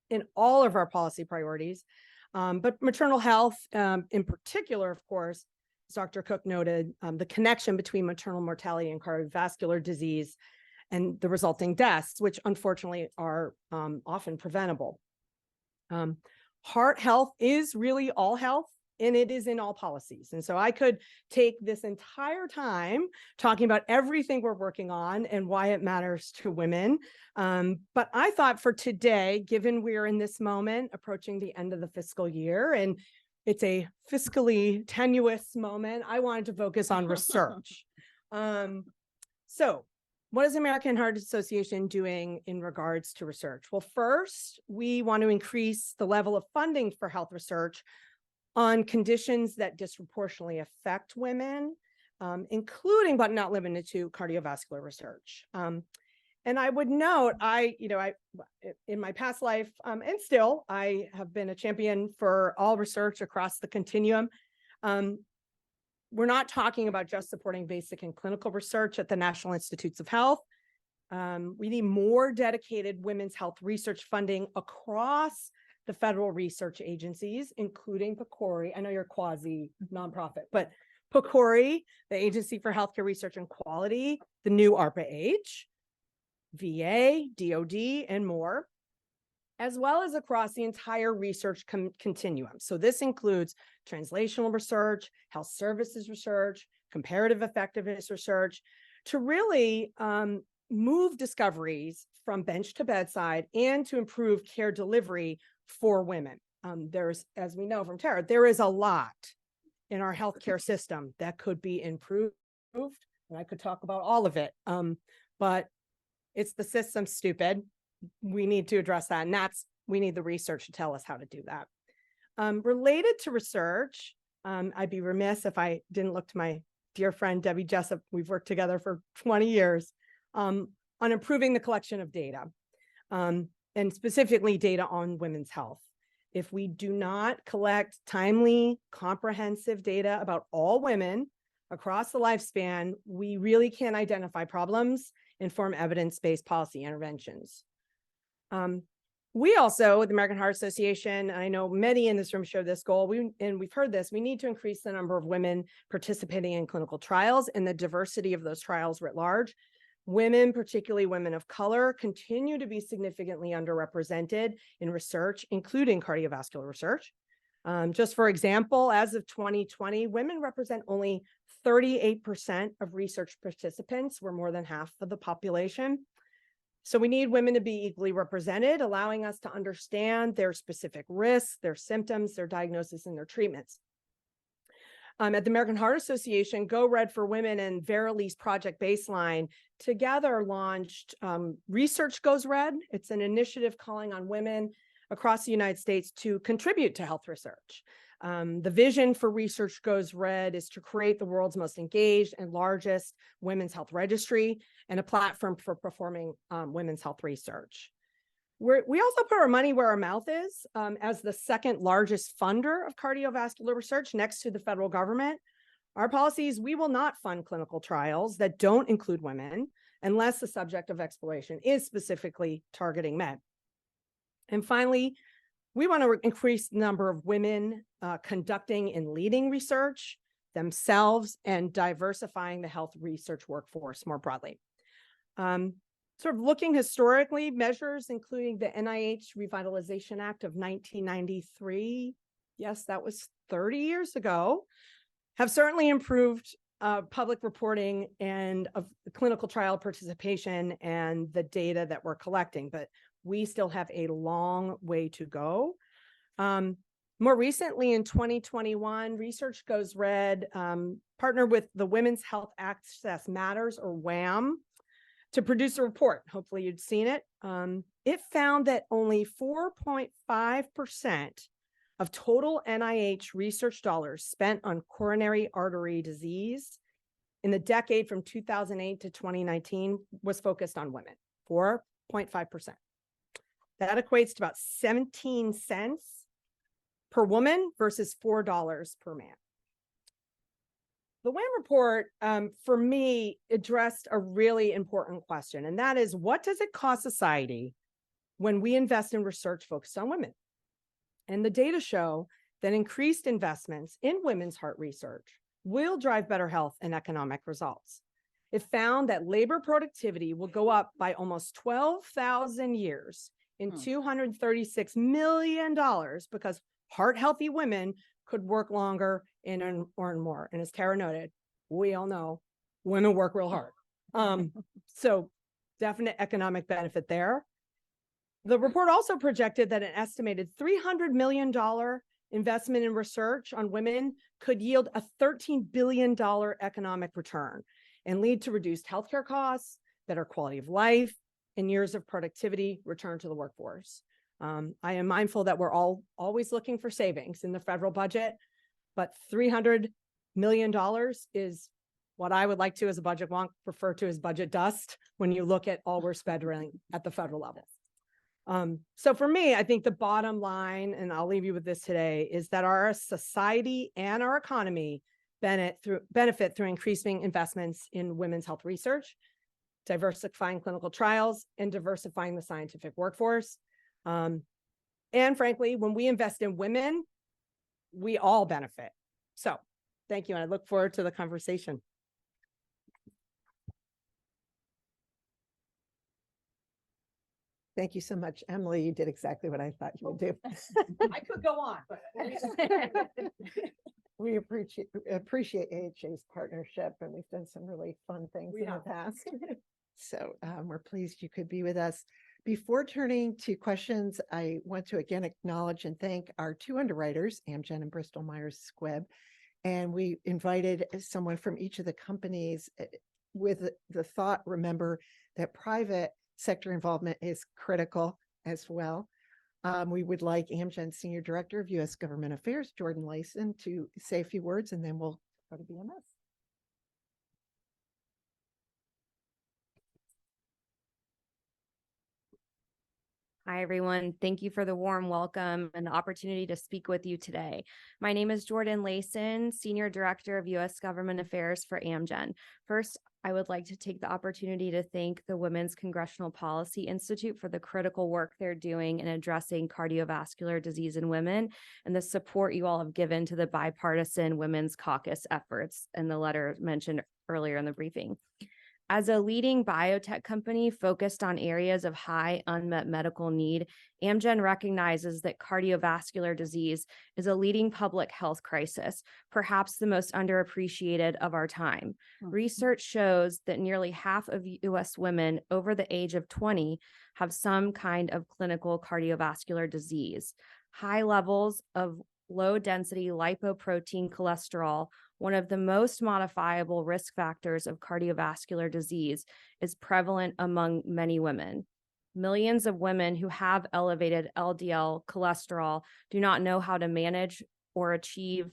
in all of our policy priorities, but maternal health in particular, of course, as Dr. Cook noted, the connection between maternal mortality and cardiovascular disease and the resulting deaths, which unfortunately are often preventable. Heart health is really all health, and it is in all policies. And so I could take this entire time talking about everything we're working on and why it matters to women. But I thought for today, given we're in this moment approaching the end of the fiscal year, and it's a fiscally tenuous moment, I wanted to focus on research. So what is the American Heart Association doing in regards to research? Well, first, we want to increase the level of funding for health research on conditions that disproportionately affect women, including but not limited to cardiovascular research. And I would note, in my past life, and still, I have been a champion for all research across the continuum. We're not talking about just supporting basic and clinical research at the National Institutes of Health. We need more dedicated women's health research funding across the federal research agencies, including PCORI. I know you're quasi nonprofit, but PCORI, the Agency for Healthcare Research and Quality, the new ARPA-H, VA, DOD, and more, as well as across the entire research continuum. So this includes translational research, health services research, comparative effectiveness research, to really move discoveries from bench to bedside and to improve care delivery for women. There's, as we know from Tara, there is a lot in our healthcare system that could be improved, and I could talk about all of it, but it's the system stupid. We need to address that, and we need the research to tell us how to do that. Related to research, I'd be remiss if I didn't look to my dear friend, Debbie Jessup. We've worked together for 20 years on improving the collection of data, and specifically data on women's health. If we do not collect timely, comprehensive data about all women across the lifespan, we really can't identify problems, inform evidence-based policy interventions. We also, with the American Heart Association, I know many in this room share this goal, and we've heard this, we need to increase the number of women participating in clinical trials and the diversity of those trials writ large. Women, particularly women of color, continue to be significantly underrepresented in research, including cardiovascular research. Just for example, as of 2020, women represent only 38% of research participants. We're more than half of the population. So we need women to be equally represented, allowing us to understand their specific risks, their symptoms, their diagnosis, and their treatments. At the American Heart Association, Go Red for Women and Verily's Project Baseline together launched Research Goes Red. It's an initiative calling on women across the United States to contribute to health research. The vision for Research Goes Red is to create the world's most engaged and largest women's health registry and a platform for performing women's health research. We also put our money where our mouth is as the second largest funder of cardiovascular research next to the federal government. Our policies, we will not fund clinical trials that don't include women unless the subject of exploration is specifically targeting men. And finally, we want to increase the number of women conducting and leading research themselves and diversifying the health research workforce more broadly. Sort of looking historically, measures including the NIH Revitalization Act of 1993, yes, that was 30 years ago, have certainly improved public reporting and of clinical trial participation and the data that we're collecting, but we still have a long way to go. More recently, in 2021, Research Goes Red partnered with the Women's Health Access Matters, or WHAM, to produce a report. Hopefully you'd seen it. It found that only 4.5% of total NIH research dollars spent on coronary artery disease in the decade from 2008 to 2019 was focused on women, 4.5%. That equates to about 17 cents per woman versus $4 per man. The WAM report, for me, addressed a really important question, and that is, what does it cost society when we invest in research focused on women? And the data show that increased investments in women's heart research will drive better health and economic results. It found that labor productivity will go up by almost 12,000 years in $236 million because heart-healthy women could work longer and earn more. And as Tara noted, we all know women work real hard. So definite economic benefit there. The report also projected that an estimated $300 million investment in research on women could yield a $13 billion economic return and lead to reduced healthcare costs, better quality of life, and years of productivity return to the workforce. I am mindful that we're all always looking for savings in the federal budget, but $300 million is what I would like to, as a budget wonk, refer to as budget dust when you look at all we're spending at the federal level. So for me, I think the bottom line, and I'll leave you with this today, is that our society and our economy benefit through increasing investments in women's health research, diversifying clinical trials, and diversifying the scientific workforce. And frankly, when we invest in women, we all benefit. So thank you, and I look forward to the conversation. Thank you so much, Emily. You did exactly what I thought you would do. I could go on, but. We appreciate AHA's partnership, and we've done some really fun things in the past. So we're pleased you could be with us. Before turning to questions, I want to again acknowledge and thank our two underwriters, Amgen and Bristol Myers Squibb. And we invited someone from each of the companies with the thought, remember, that private sector involvement is critical as well. We would like Amgen Senior Director of U.S. Government Affairs, Jordan Layson, to say a few words, and then we'll go to BMS. Hi, everyone. Thank you for the warm welcome and the opportunity to speak with you today. My name is Jordan Layson, Senior Director of U.S. Government Affairs for Amgen. First, I would like to take the opportunity to thank the Women's Congressional Policy Institute for the critical work they're doing in addressing cardiovascular disease in women and the support you all have given to the bipartisan Women's Caucus efforts in the letter mentioned earlier in the briefing. As a leading biotech company focused on areas of high unmet medical need, Amgen recognizes that cardiovascular disease is a leading public health crisis, perhaps the most underappreciated of our time. Research shows that nearly half of U.S. women over the age of 20 have some kind of clinical cardiovascular disease. High levels of low-density lipoprotein cholesterol, one of the most modifiable risk factors of cardiovascular disease, is prevalent among many women. Millions of women who have elevated LDL cholesterol do not know how to manage or achieve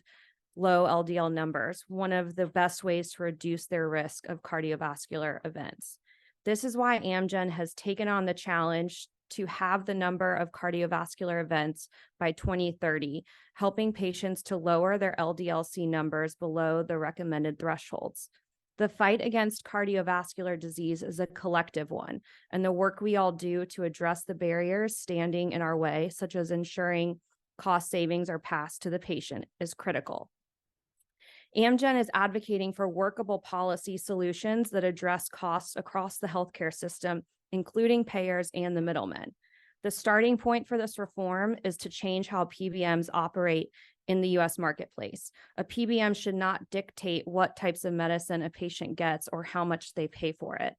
low LDL numbers, one of the best ways to reduce their risk of cardiovascular events. This is why Amgen has taken on the challenge to have the number of cardiovascular events by 2030, helping patients to lower their LDL-C numbers below the recommended thresholds. The fight against cardiovascular disease is a collective one, and the work we all do to address the barriers standing in our way, such as ensuring cost savings are passed to the patient, is critical. Amgen is advocating for workable policy solutions that address costs across the healthcare system, including payers and the middlemen. The starting point for this reform is to change how PBMs operate in the U.S. marketplace. A PBM should not dictate what types of medicine a patient gets or how much they pay for it.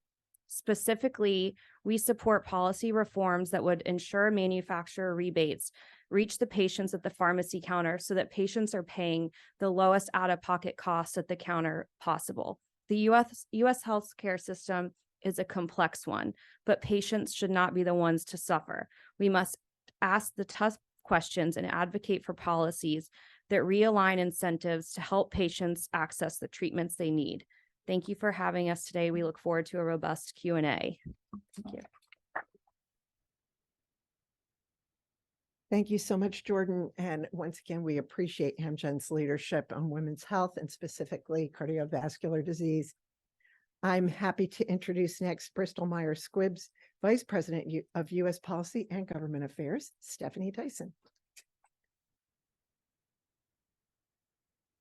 Specifically, we support policy reforms that would ensure manufacturer rebates reach the patients at the pharmacy counter so that patients are paying the lowest out-of-pocket costs at the counter possible. The U.S. healthcare system is a complex one, but patients should not be the ones to suffer. We must ask the tough questions, and advocate for policies that realign incentives to help patients access the treatments they need. Thank you for having us today. We look forward to a robust Q&A. Thank you. Thank you so much, Jordan. And once again, we appreciate Amgen's leadership on women's health and specifically cardiovascular disease. I'm happy to introduce next Bristol Myers Squibb's Vice President of U.S. Policy and Government Affairs, Stephanie Tyson.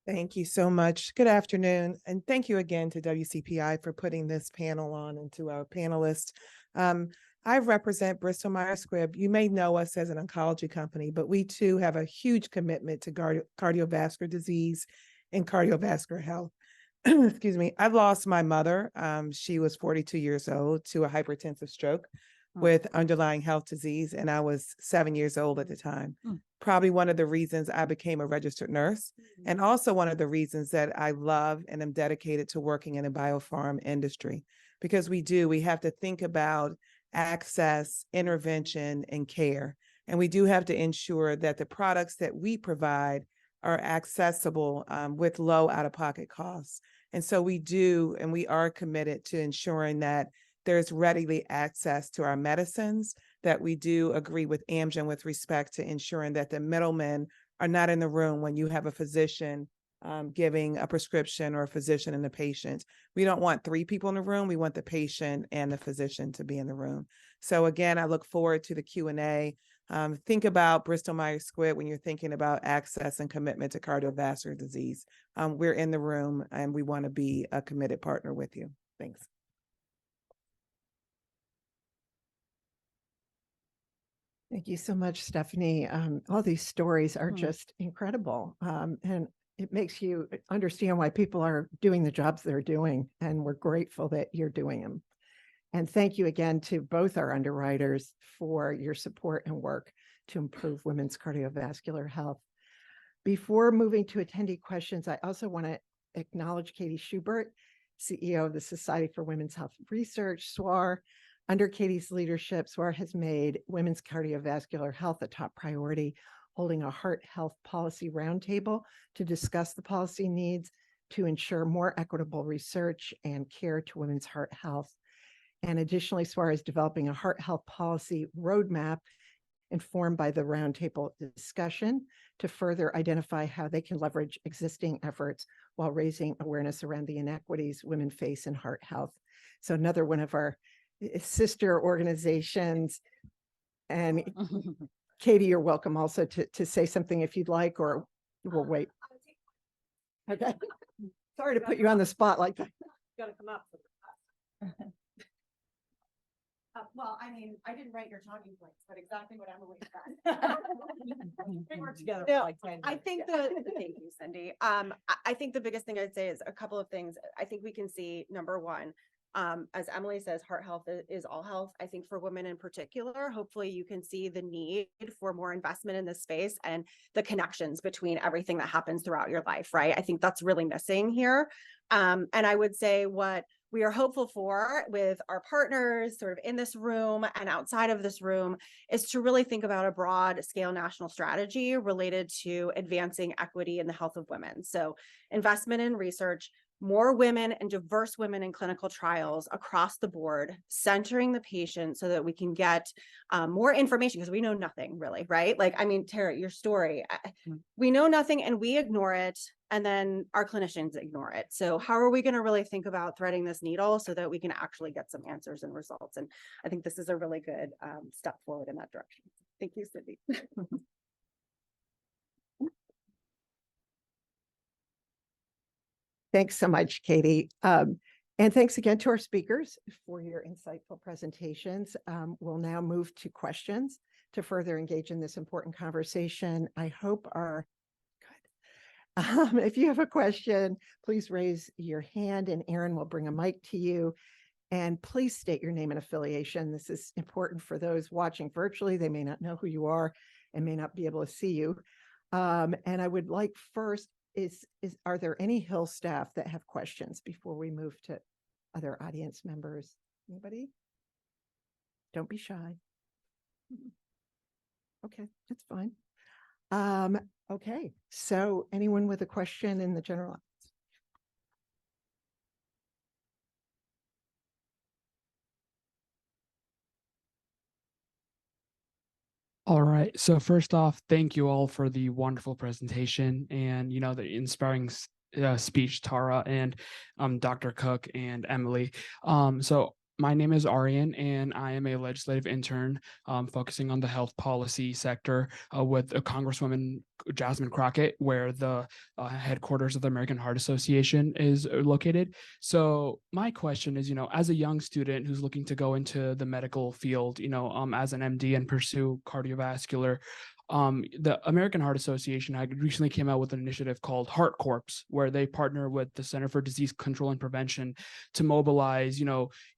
Thank you so much. Good afternoon. And thank you again to WCPI for putting this panel on and to our panelists. I represent Bristol Myers Squibb. You may know us as an oncology company, but we too have a huge commitment to cardiovascular disease and cardiovascular health. Excuse me. I've lost my mother. She was 42 years old to a hypertensive stroke with underlying health disease, and I was 7 years old at the time. Probably one of the reasons I became a registered nurse, and also one of the reasons that I love and am dedicated to working in the biopharm industry, because we have to think about access, intervention, and care. And we do have to ensure that the products that we provide are accessible with low out-of-pocket costs. And so we are committed to ensuring that there's readily access to our medicines, that we do agree with Amgen with respect to ensuring that the middlemen are not in the room when you have a physician giving a prescription or a physician and the patient. We don't want three people in the room. We want the patient and the physician to be in the room. So again, I look forward to the Q&A. Think about Bristol Myers Squibb when you're thinking about access and commitment to cardiovascular disease. We're in the room and we want to be a committed partner with you. Thanks. Thank you so much, Stephanie. All these stories are just incredible. And it makes you understand why people are doing the jobs they're doing. And we're grateful that you're doing them. And thank you again to both our underwriters for your support and work to improve women's cardiovascular health. Before moving to attendee questions, I also want to acknowledge Katie Schubert, CEO of the Society for Women's Health Research, SWAR. Under Katie's leadership, SWAR has made women's cardiovascular health a top priority, holding a heart health policy roundtable to discuss the policy needs to ensure more equitable research and care to women's heart health. And additionally, SWAR is developing a heart health policy roadmap informed by the roundtable discussion to further identify how they can leverage existing efforts while raising awareness around the inequities women face in heart health. So another one of our sister organizations. And Katie, you're welcome also to say something if you'd like, or we'll wait. Okay. Sorry to put you on the spot like that. Got to come up. Well, I mean, I didn't write your talking points, but exactly what Emily said. We worked together No, for like 10 years. I think thank you, Cindy. I think the biggest thing I'd say is a couple of things. I think we can see, number one, as Emily says, heart health is all health. I think for women in particular, hopefully you can see the need for more investment in this space and the connections between everything that happens throughout your life, right? I think that's really missing here. And I would say what we are hopeful for with our partners sort of in this room and outside of this room is to really think about a broad scale national strategy related to advancing equity in the health of women. So investment in research, more women and diverse women in clinical trials across the board, centering the patient so that we can get more information, because we know nothing really, right? Like, I mean, Tara, your story, we know nothing and we ignore it, and then our clinicians ignore it. So how are we going to really think about threading this needle so that we can actually get some answers and results? And I think this is a really good step forward in that direction. Thank you, Cindy. Thanks so much, Katie. And thanks again to our speakers for your insightful presentations. We'll now move to questions to further engage in this important conversation. I hope good. If you have a question, please raise your hand and Aaron will bring a mic to you. And please state your name and affiliation. This is important for those watching virtually. They may not know who you are and may not be able to see you. And I would like first, are there any Hill staff that have questions before we move to other audience members? Anybody? Don't be shy. Okay, that's fine. Okay, so anyone with a question in the general? All right. So first off, thank you all for the wonderful presentation and, the inspiring speech, Tara and Dr. Cook and Emily. So my name is Arian, and I am a legislative intern focusing on the health policy sector with Congresswoman Jasmine Crockett, where the headquarters of the American Heart Association is located. So my question is, as a young student who's looking to go into the medical field, as an MD and pursue cardiovascular, the American Heart Association had recently came out with an initiative called Heart Corps, where they partner with the Center for Disease Control and Prevention to mobilize,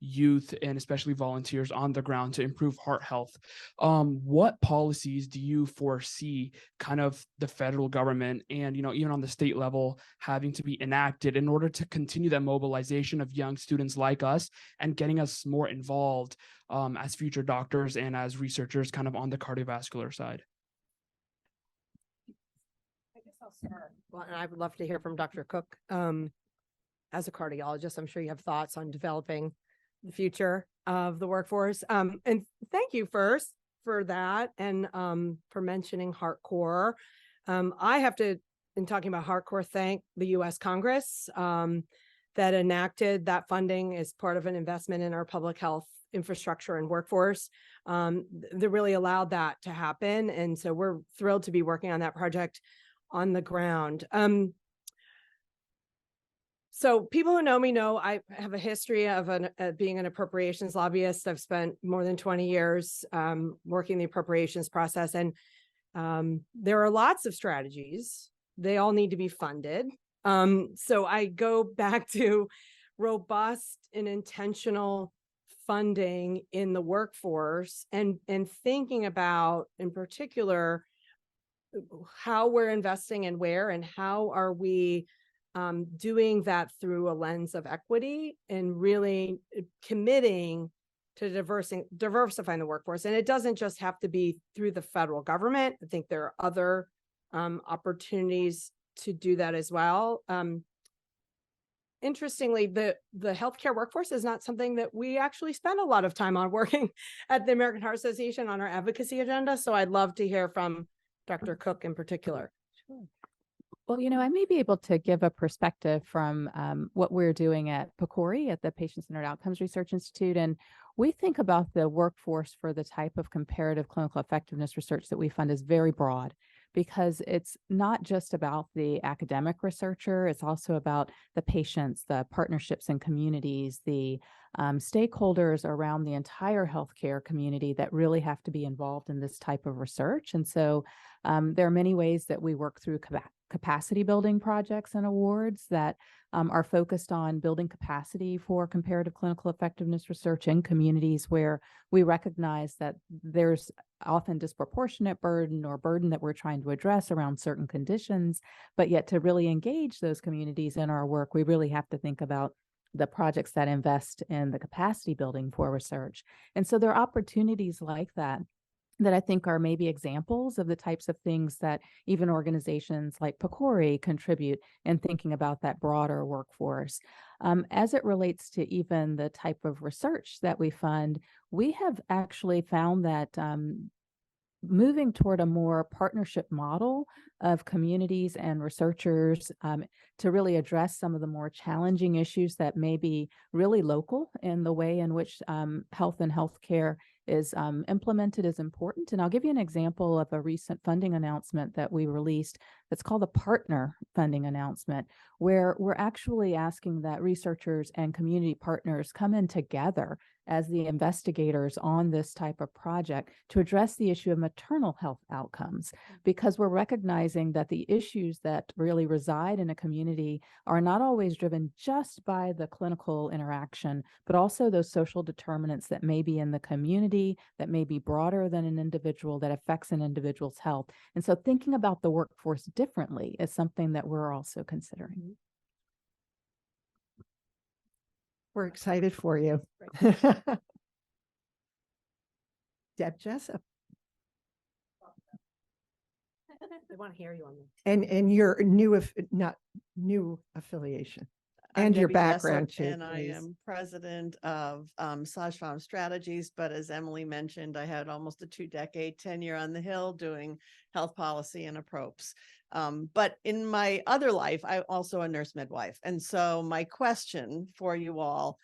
youth and especially volunteers on the ground to improve heart health. What policies do you foresee kind of the federal government and, even on the state level having to be enacted in order to continue that mobilization of young students like us and getting us more involved as future doctors and as researchers kind of on the cardiovascular side? I guess I'll start. Well, and I would love to hear from Dr. Cook. As a cardiologist, I'm sure you have thoughts on developing the future of the workforce. And thank you first for that and for mentioning HeartCore. I have to, in talking about HeartCore, thank the U.S. Congress that enacted that funding as part of an investment in our public health infrastructure and workforce. That really allowed that to happen. And so we're thrilled to be working on that project on the ground. So people who know me know I have a history of being an appropriations lobbyist. I've spent more than 20 years working the appropriations process, and there are lots of strategies. They all need to be funded. So I go back to robust and intentional funding in the workforce and thinking about, in particular, how we're investing and where, and how are we doing that through a lens of equity and really committing to diversifying the workforce. And it doesn't just have to be through the federal government. I think there are other opportunities to do that as well. Interestingly, the healthcare workforce is not something that we actually spend a lot of time on working at the American Heart Association on our advocacy agenda. So I'd love to hear from Dr. Cook in particular. Sure. Well, I may be able to give a perspective from what we're doing at PCORI at the Patient-Centered Outcomes Research Institute. And we think about the workforce for the type of comparative clinical effectiveness research that we fund is very broad, because it's not just about the academic researcher, it's also about the patients, the partnerships and communities, the stakeholders around the entire healthcare community that really have to be involved in this type of research. And so there are many ways that we work through capacity building projects and awards that are focused on building capacity for comparative clinical effectiveness research in communities where we recognize that there's often disproportionate burden or burden that we're trying to address around certain conditions, but yet to really engage those communities in our work, we really have to think about the projects that invest in the capacity building for research. And so there are opportunities like that I think are maybe examples of the types of things that even organizations like PCORI contribute in thinking about that broader workforce. As it relates to even the type of research that we fund, we have actually found that moving toward a more partnership model of communities and researchers to really address some of the more challenging issues that may be really local in the way in which health and healthcare is implemented is important. And I'll give you an example of a recent funding announcement that we released that's called a partner funding announcement, where we're actually asking that researchers and community partners come in together as the investigators on this type of project to address the issue of maternal health outcomes, because we're recognizing that the issues that really reside in a community are not always driven just by the clinical interaction, but also those social determinants that may be in the community, that may be broader than an individual, that affects an individual's health. And so thinking about the workforce differently is something that we're also considering. We're excited for you. Deb Jessup. They want to hear you on this. And your not new affiliation I'm and your Debbie background Jessup, too, and I please. am president of Slash Farm Strategies. But as Emily mentioned, I had almost a 2-decade tenure on the Hill doing health policy and approps. But in my other life, I'm also a nurse midwife. And so my question for you all,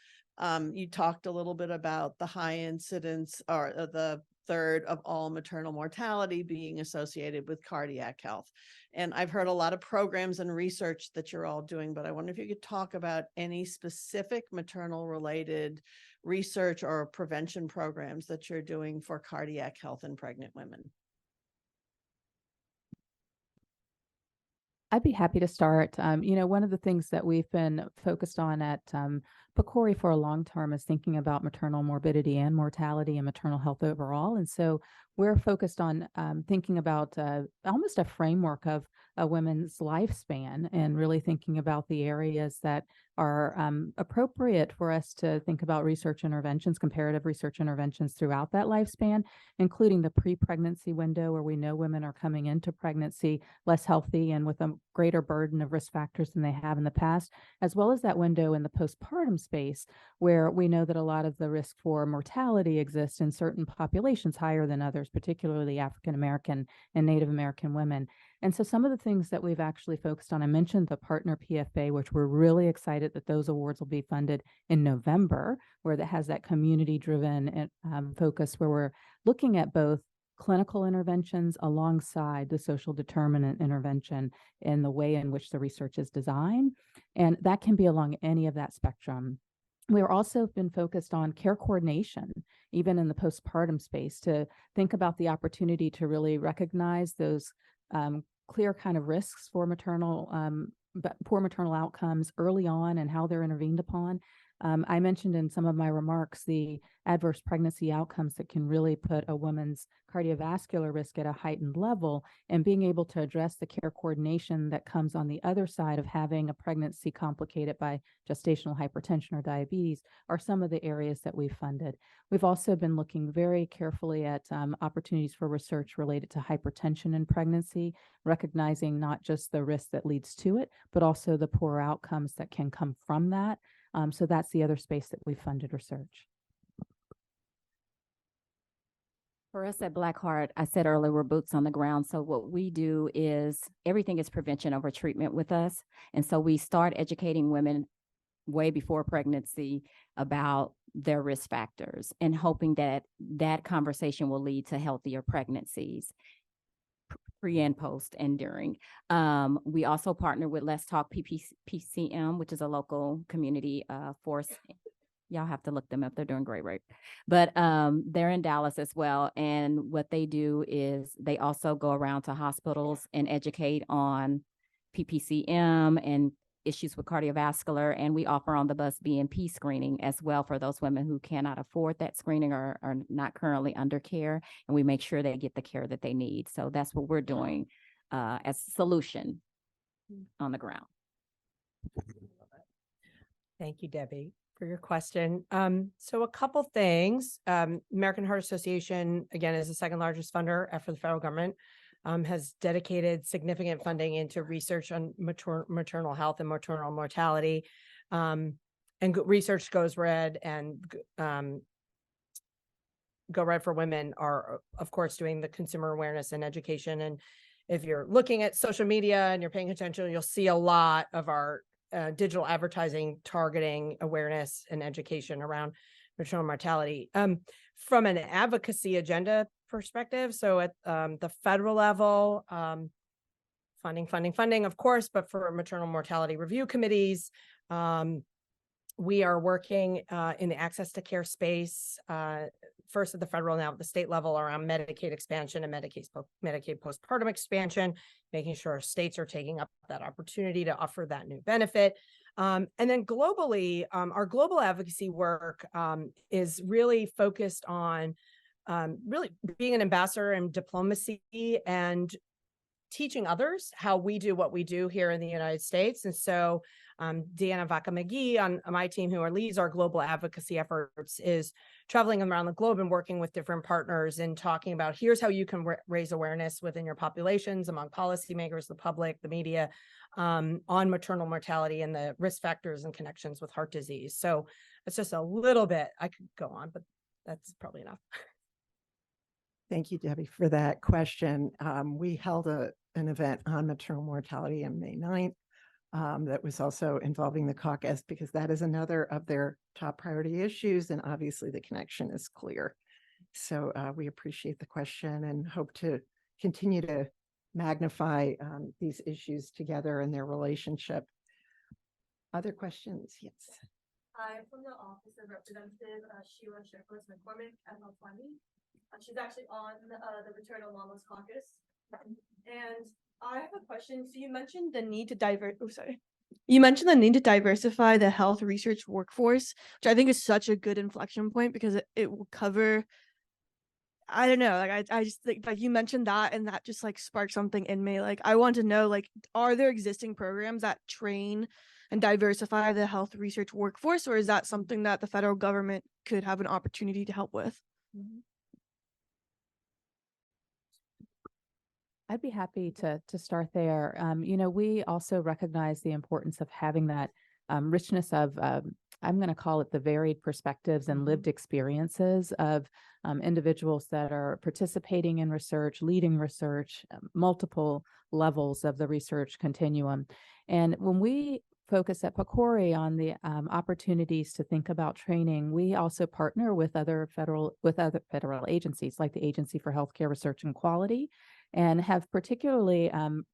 you talked a little bit about the high incidence or the third of all maternal mortality being associated with cardiac health. And I've heard a lot of programs and research that you're all doing, but I wonder if you could talk about any specific maternal related research or prevention programs that you're doing for cardiac health in pregnant women. I'd be happy to start. One of the things that we've been focused on at PCORI for a long term is thinking about maternal morbidity and mortality and maternal health overall. And so we're focused on thinking about almost a framework of a women's lifespan and really thinking about the areas that are appropriate for us to think about research interventions, comparative research interventions throughout that lifespan, including the pre-pregnancy window where we know women are coming into pregnancy less healthy and with a greater burden of risk factors than they have in the past, as well as that window in the postpartum space where we know that a lot of the risk for mortality exists in certain populations higher than others, particularly African American and Native American women. And so some of the things that we've actually focused on, I mentioned the partner PFA, which we're really excited that those awards will be funded in November, where that has that community-driven focus where we're looking at both clinical interventions alongside the social determinant intervention in the way in which the research is designed. And that can be along any of that spectrum. We've also been focused on care coordination, even in the postpartum space, to think about the opportunity to really recognize those clear kind of risks for poor maternal outcomes early on and how they're intervened upon. I mentioned in some of my remarks the adverse pregnancy outcomes that can really put a woman's cardiovascular risk at a heightened level, and being able to address the care coordination that comes on the other side of having a pregnancy complicated by gestational hypertension or diabetes are some of the areas that we've funded. We've also been looking very carefully at opportunities for research related to hypertension in pregnancy, recognizing not just the risk that leads to it, but also the poor outcomes that can come from that. So that's the other space that we funded research. For us at Black Heart, I said earlier, we're boots on the ground. So what we do is everything is prevention over treatment with us. And so we start educating women way before pregnancy about their risk factors and hoping that that conversation will lead to healthier pregnancies, pre and post and during. We also partner with Let's Talk PCM, which is a local community force. Y'all have to look them up. They're doing great work. But they're in Dallas as well. And what they do is they also go around to hospitals and educate on PPCM and issues with cardiovascular. And we offer on the bus BNP screening as well for those women who cannot afford that screening or are not currently under care. And we make sure they get the care that they need. So that's what we're doing as a solution on the ground. Thank you, Debbie, for your question. So a couple things. American Heart Association, again, is the second largest funder after the federal government, has dedicated significant funding into research on maternal health and maternal mortality. And research goes red and Go Red for Women are, of course, doing the consumer awareness and education. And if you're looking at social media and you're paying attention, you'll see a lot of our digital advertising targeting awareness and education around maternal mortality. From an advocacy agenda perspective, so at the federal level, funding, of course, but for maternal mortality review committees, we are working in the access to care space, first at the federal, now at the state level, around Medicaid expansion and Medicaid postpartum expansion, making sure states are taking up that opportunity to offer that new benefit. And then globally, our global advocacy work is really focused on really being an ambassador in diplomacy and teaching others how we do what we do here in the United States. And so Deanna Vaca-McGee on my team, who leads our global advocacy efforts, is traveling around the globe and working with different partners and talking about here's how you can raise awareness within your populations, among policymakers, the public, the media, on maternal mortality and the risk factors and connections with heart disease. So it's just a little bit, I could go on, but that's probably enough. Thank you, Debbie, for that question. We held an event on maternal mortality on May 9th. That was also involving the caucus because that is another of their top priority issues. And obviously the connection is clear. So we appreciate the question and hope to continue to magnify these issues together and their relationship. Other questions? Yes. I'm from the Office of Representative Sheila Shepard McCormick, FL20. She's actually on the Maternal Mamas Caucus. And I have a question. So you mentioned the need to You mentioned the need to diversify the health research workforce, which I think is such a good inflection point because it will cover, I don't know, like I just think like you mentioned that and that just like sparked something in me. Like I want to know, like, are there existing programs that train and diversify the health research workforce, or is that something that the federal government could have an opportunity to help with? I'd be happy to start there. You know, we also recognize the importance of having that richness of, I'm going to call it the varied perspectives and lived experiences of individuals that are participating in research, leading research, multiple levels of the research continuum. And when we focus at PCORI on the opportunities to think about training, we also partner with other federal agencies like the Agency for Healthcare Research and Quality, and have particularly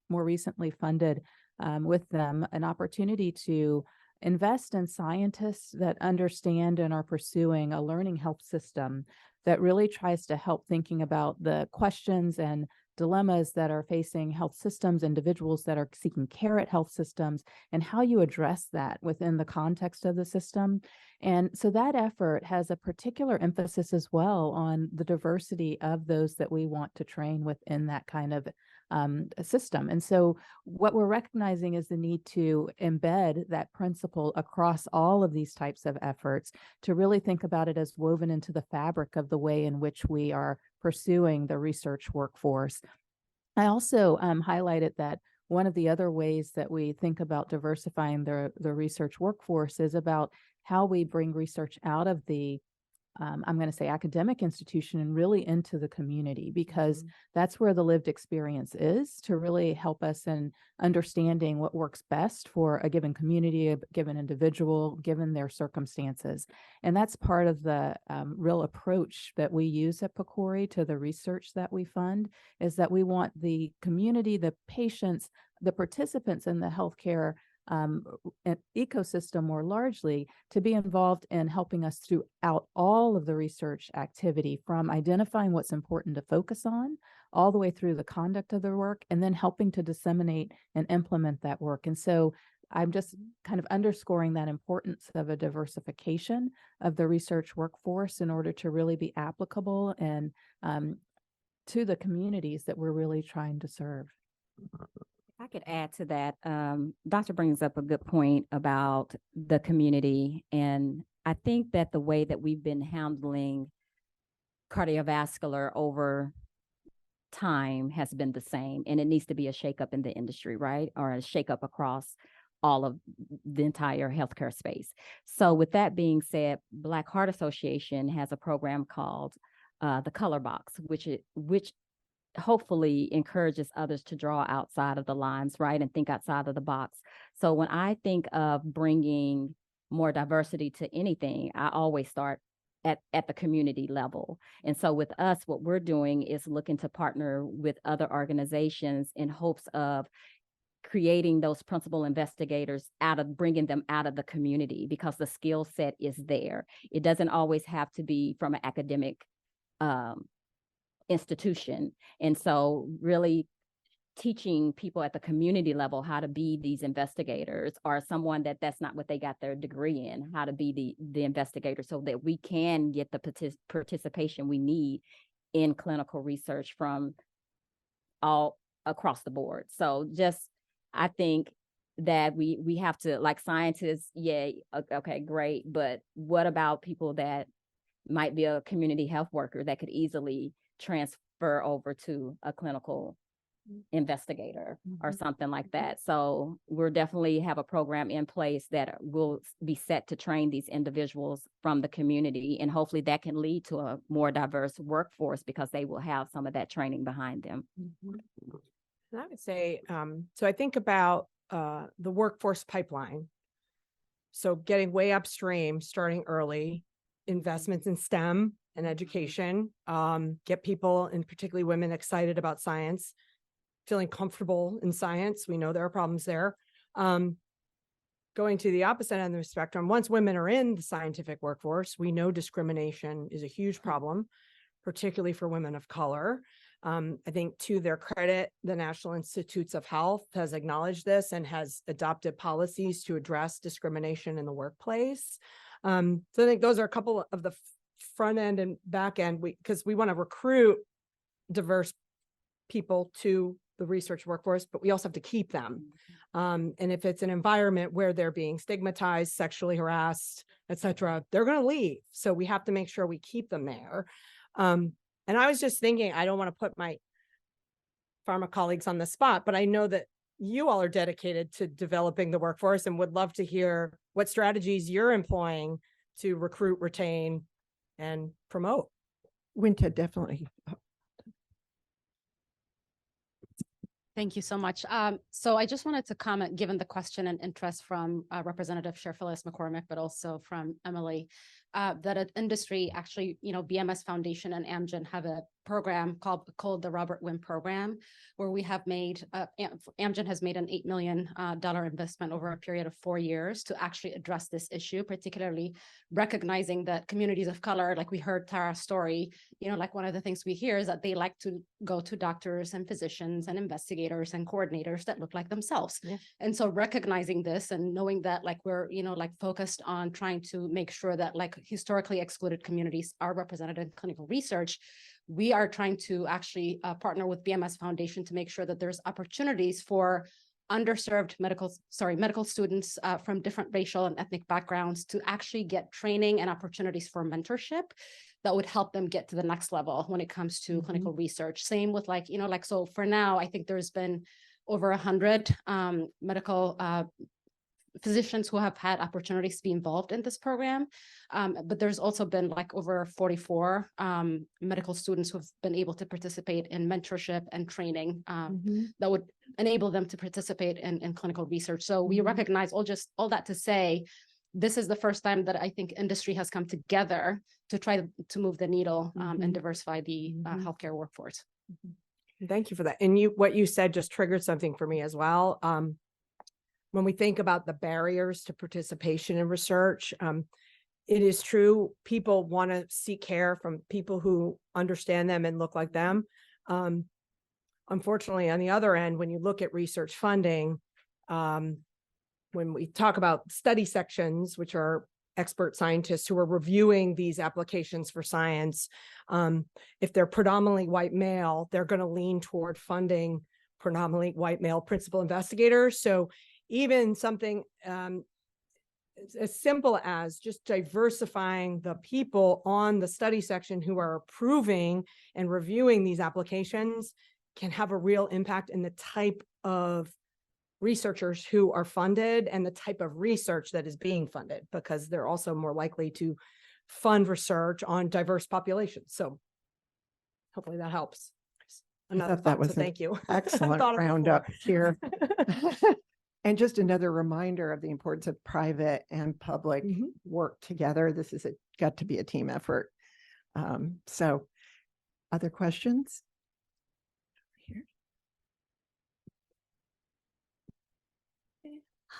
more recently funded with them an opportunity to invest in scientists that understand and are pursuing a learning health system that really tries to help thinking about the questions and dilemmas that are facing health systems, individuals that are seeking care at health systems, and how you address that within the context of the system. And so that effort has a particular emphasis as well on the diversity of those that we want to train within that kind of system. And so what we're recognizing is the need to embed that principle across all of these types of efforts to really think about it as woven into the fabric of the way in which we are pursuing the research workforce. I also highlighted that one of the other ways that we think about diversifying the research workforce is about how we bring research out of the I'm going to say academic institution and really into the community, because that's where the lived experience is to really help us in understanding what works best for a given community, a given individual, given their circumstances. And that's part of the real approach that we use at PCORI to the research that we fund, is that we want the community, the patients, the participants in the healthcare ecosystem more largely to be involved in helping us throughout all of the research activity, from identifying what's important to focus on all the way through the conduct of the work, and then helping to disseminate and implement that work. And so I'm just kind of underscoring that importance of a diversification of the research workforce in order to really be applicable and to the communities that we're really trying to serve. I could add to that. Dr. brings up a good point about the community. And I think that the way that we've been handling cardiovascular over time has been the same. And it needs to be a shakeup in the industry, right? Or a shakeup across all of the entire healthcare space. So with that being said, Black Heart Association has a program called the Color Box, which hopefully encourages others to draw outside of the lines, right, and think outside of the box. So when I think of bringing more diversity to anything, I always start at the community level. And so with us, what we're doing is looking to partner with other organizations in hopes of creating those principal investigators bringing them out of the community, because the skill set is there. It doesn't always have to be from an academic institution. And so really teaching people at the community level how to be these investigators, or someone that's not what they got their degree in, how to be the investigator, so that we can get the participation we need in clinical research from all across the board. So just, I think that we have to, like scientists, yeah, okay, great. But what about people that might be a community health worker that could easily transfer over to a clinical investigator or something like that? So we're definitely have a program in place that will be set to train these individuals from the community, and hopefully that can lead to a more diverse workforce because they will have some of that training behind them. And I would say, so I think about the workforce pipeline. So getting way upstream, starting early, investments in STEM and education, get people, and particularly women, excited about science, feeling comfortable in science. We know there are problems there. Going to the opposite end of the spectrum, once women are in the scientific workforce, we know discrimination is a huge problem, particularly for women of color. I think to their credit, the National Institutes of Health has acknowledged this and has adopted policies to address discrimination in the workplace. So I think those are a couple of the front end and back end, because we want to recruit diverse people to the research workforce, but we also have to keep them. And if it's an environment where they're being stigmatized, sexually harassed, et cetera, they're going to leave. So we have to make sure we keep them there. And I was just thinking, I don't want to put my pharma colleagues on the spot, but I know that you all are dedicated to developing the workforce and would love to hear what strategies you're employing to recruit, retain, and promote. Winta, definitely. Thank you so much. So I just wanted to comment, given the question and interest from Representative Sherfilis McCormick, but also from Emily, that an industry actually, BMS Foundation and Amgen have a program called the Robert Wynn Program, where we have made, Amgen has made an $8 million investment over a period of 4 years to actually address this issue, particularly recognizing that communities of color, like we heard Tara's story, like one of the things we hear is that they like to go to doctors and physicians and investigators and coordinators that look like themselves. Yeah. And so recognizing this and knowing that like we're, focused on trying to make sure that like historically excluded communities are represented in clinical research, we are trying to actually partner with BMS Foundation to make sure that there's opportunities for underserved medical students from different racial and ethnic backgrounds to actually get training and opportunities for mentorship that would help them get to the next level when it comes to clinical research. Same with so for now, I think there's been over 100 medical physicians who have had opportunities to be involved in this program. But there's also been like over 44 medical students who have been able to participate in mentorship and training that would enable them to participate in clinical research. So we recognize all that to say, this is the first time that I think industry has come together to try to move the needle and diversify the healthcare workforce. Thank you for that. And what you said just triggered something for me as well. When we think about the barriers to participation in research, it is true, people want to seek care from people who understand them and look like them. Unfortunately, on the other end, when you look at research funding, when we talk about study sections, which are expert scientists who are reviewing these applications for science, if they're predominantly white male, they're going to lean toward funding predominantly white male principal investigators. So even something as simple as just diversifying the people on the study section who are approving and reviewing these applications can have a real impact in the type of researchers who are funded and the type of research that is being funded, because they're also more likely to fund research on diverse populations. So hopefully that helps. Another thought, that was so thank you. Excellent roundup here. And just another reminder of the importance of private and public work together. This is got to be a team effort. So other questions? Here.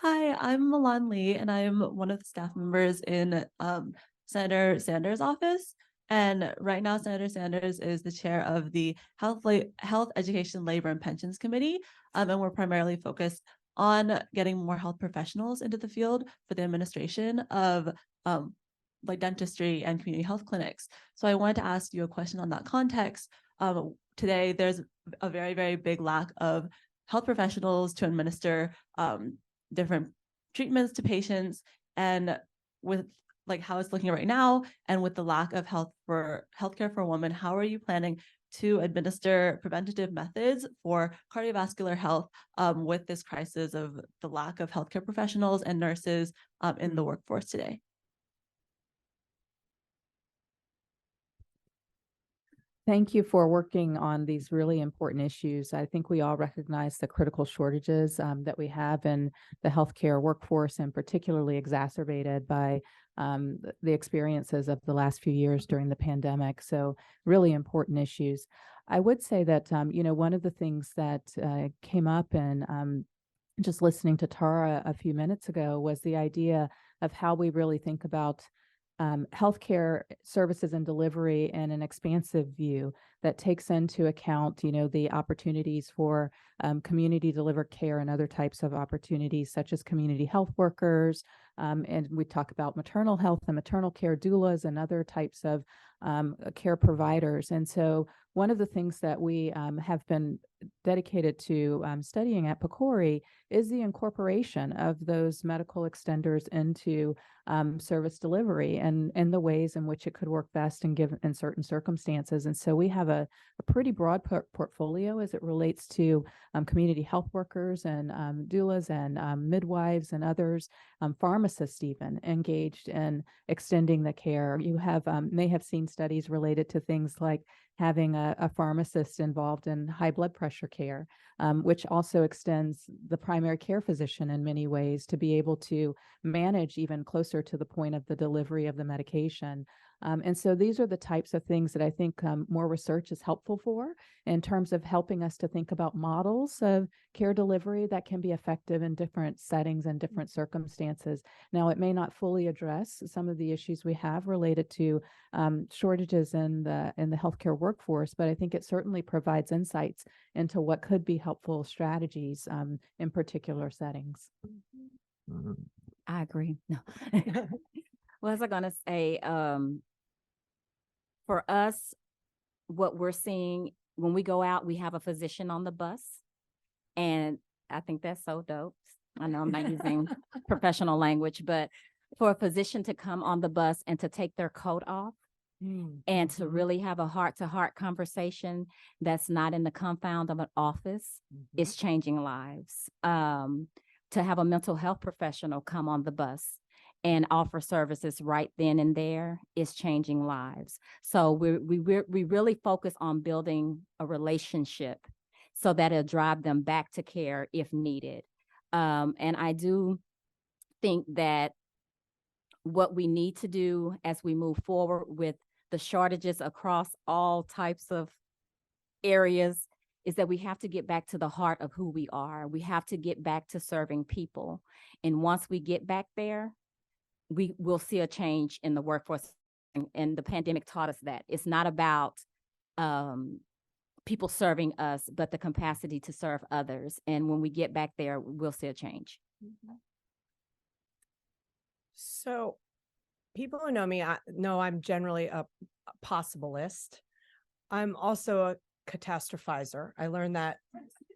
Hi, I'm Milan Lee, and I'm one of the staff members in Senator Sanders' office. And right now, Senator Sanders is the chair of the Health, Education, Labor, and Pensions Committee. And we're primarily focused on getting more health professionals into the field for the administration of like dentistry and community health clinics. So I wanted to ask you a question on that context. Today, there's a very, very big lack of health professionals to administer different treatments to patients. And with like how it's looking right now, and with the lack of healthcare for women, how are you planning to administer preventative methods for cardiovascular health with this crisis of the lack of healthcare professionals and nurses in the workforce today? Thank you for working on these really important issues. I think we all recognize the critical shortages that we have in the healthcare workforce, and particularly exacerbated by the experiences of the last few years during the pandemic. So really important issues. I would say that, one of the things that came up in just listening to Tara a few minutes ago was the idea of how we really think about healthcare services and delivery in an expansive view that takes into account, the opportunities for community delivered care and other types of opportunities, such as community health workers. And we talk about maternal health and maternal care doulas and other types of care providers. And so one of the things that we have been dedicated to studying at PCORI is the incorporation of those medical extenders into service delivery and the ways in which it could work best in certain circumstances. And so we have a pretty broad portfolio as it relates to community health workers and doulas and midwives and others, pharmacists even engaged in extending the care. You may have seen studies related to things like having a pharmacist involved in high blood pressure care, which also extends the primary care physician in many ways to be able to manage even closer to the point of the delivery of the medication. And so these are the types of things that I think more research is helpful for in terms of helping us to think about models of care delivery that can be effective in different settings and different circumstances. Now, it may not fully address some of the issues we have related to shortages in the healthcare workforce, but I think it certainly provides insights into what could be helpful strategies in particular settings. I agree. No. What was I going to say? For us, what we're seeing when we go out, we have a physician on the bus. And I think that's so dope. I know I'm not using professional language, but for a physician to come on the bus and to take their coat off and to really have a heart-to-heart conversation that's not in the confound of an office is changing lives. To have a mental health professional come on the bus and offer services right then and there is changing lives. So we really focus on building a relationship so that it'll drive them back to care if needed. And I do think that what we need to do as we move forward with the shortages across all types of areas is that we have to get back to the heart of who we are. We have to get back to serving people. And once we get back there, we will see a change in the workforce. And the pandemic taught us that. It's not about people serving us, but the capacity to serve others. And when we get back there, we'll see a change. So people who know me know I'm generally a possibilist. I'm also a catastrophizer. I learned that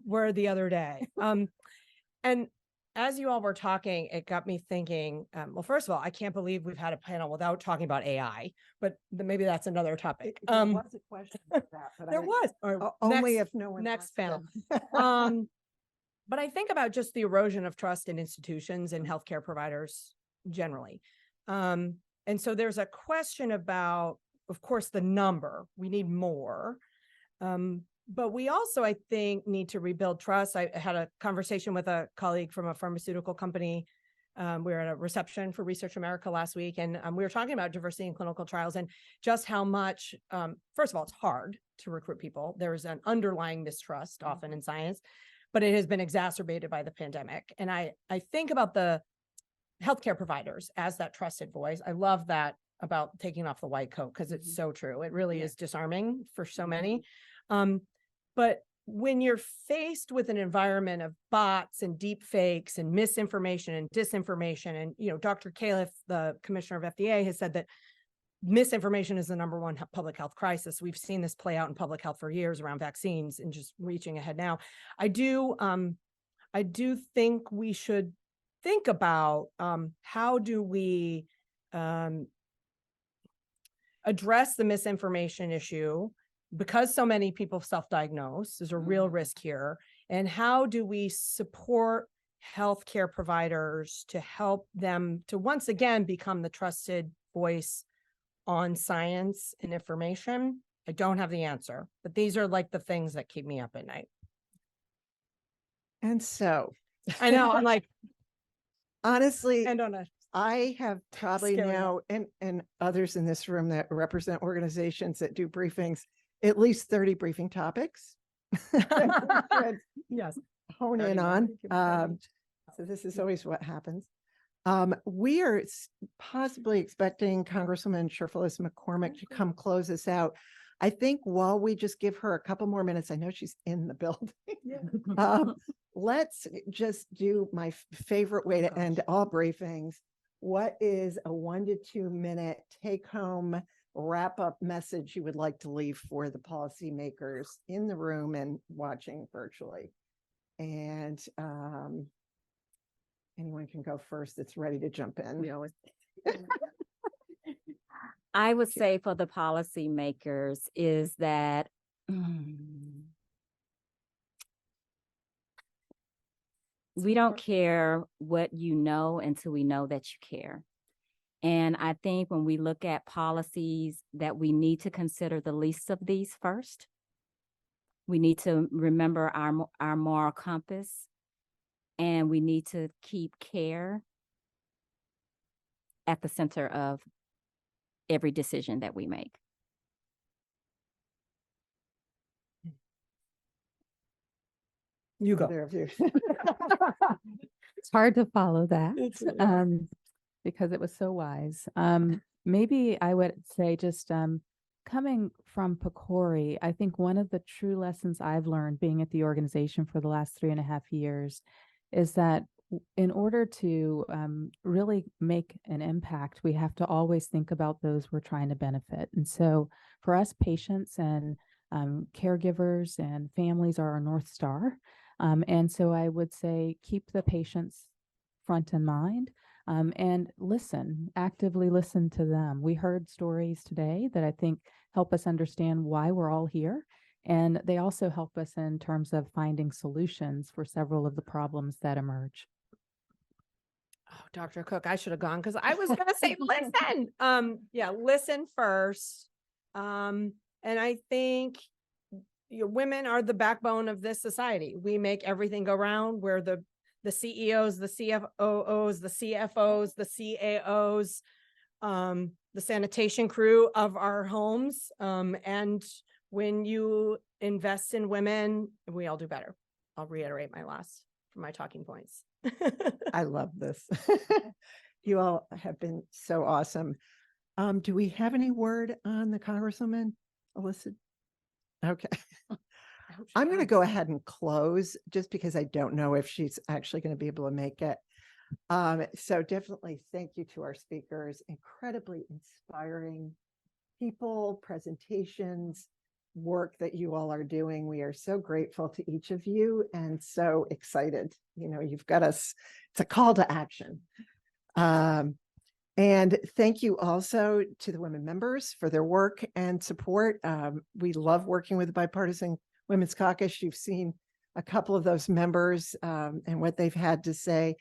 word the other day. And as you all were talking, it got me thinking, well, first of all, I can't believe we've had a panel without talking about AI, but maybe that's another topic. There was a question about that, but there was. Only if no one next wants panel. But I think about just the erosion of trust in institutions and healthcare providers generally. And so there's a question about, of course, the number. We need more. But we also, I think, need to rebuild trust. I had a conversation with a colleague from a pharmaceutical company. We were at a reception for Research America last week, and we were talking about diversity in clinical trials and just how much, first of all, it's hard to recruit people. There's an underlying mistrust often in science, but it has been exacerbated by the pandemic. And I think about the healthcare providers as that trusted voice. I love that about taking off the white coat because it's so true. It really is disarming for so many. But when you're faced with an environment of bots and deep fakes and misinformation and disinformation, and, you know, Dr. Califf, the commissioner of FDA, has said that misinformation is the number one public health crisis. We've seen this play out in public health for years around vaccines and just reaching ahead now. I do think we should think about how do we address the misinformation issue, because so many people self-diagnose. There's a real risk here. And how do we support healthcare providers to help them to once again become the trusted voice on science and information? I don't have the answer, but these are like the things that keep me up at night. And so I know, I'm like, honestly, and on a I have probably scary now, and others in this room that represent organizations that do briefings, at least 30 briefing topics. yes, Hone in on. So this is always what happens. We are possibly expecting Congresswoman Sherfilis McCormick to come close us out. I think while we just give her a couple more minutes, I know she's in the building. Let's just do my favorite way to end all briefings. What is a 1 to 2 minute take home wrap up message you would like to leave for the policymakers in the room and watching virtually? And anyone can go first that's ready to jump in. I would say for the policymakers is that we don't care what you know until we know that you care. And I think when we look at policies that we need to consider the least of these first. We need to remember our moral compass, and we need to keep care at the center of every decision that we make. You go. There of you. It's hard to follow that because it was so wise. Maybe I would say just coming from PCORI, I think one of the true lessons I've learned being at the organization for the last 3.5 years is that in order to really make an impact, we have to always think about those we're trying to benefit. And so for us, patients and caregivers and families are our North Star. And so I would say keep the patients front in mind and actively listen to them. We heard stories today that I think help us understand why we're all here. And they also help us in terms of finding solutions for several of the problems that emerge. Oh, Dr. Cook, I should have gone because I was going to say, listen. Listen first. And I think women are the backbone of this society. We make everything go round. We're the CEOs, the CFOs, the CFOs, the CAOs, the sanitation crew of our homes. And when you invest in women, we all do better. I'll reiterate my talking points. I love this. You all have been so awesome. Do we have any word on the Congresswoman, Alyssa? Okay. I'm going to go ahead and close just because I don't know if she's actually going to be able to make it. So definitely thank you to our speakers, incredibly inspiring people, presentations, work that you all are doing. We are so grateful to each of you and so excited. You've got us, it's a call to action. And thank you also to the women members for their work and support. We love working with the Bipartisan Women's Caucus. You've seen a couple of those members and what they've had to say.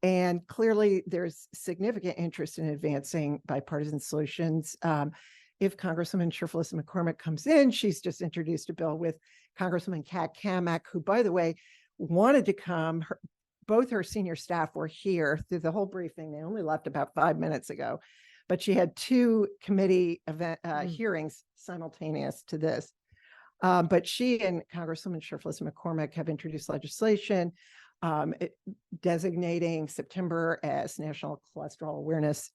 And clearly there's significant interest in advancing bipartisan solutions. If Congresswoman Sherfilis McCormick comes in, she's just introduced a bill with Congresswoman Kat Kamak, who, by the way, wanted to come. Both her senior staff were here through the whole briefing. They only left about 5 minutes ago, but she had 2 committee hearings simultaneous to this. But she and Congresswoman Sherfilis McCormick have introduced legislation designating September as National Cholesterol Awareness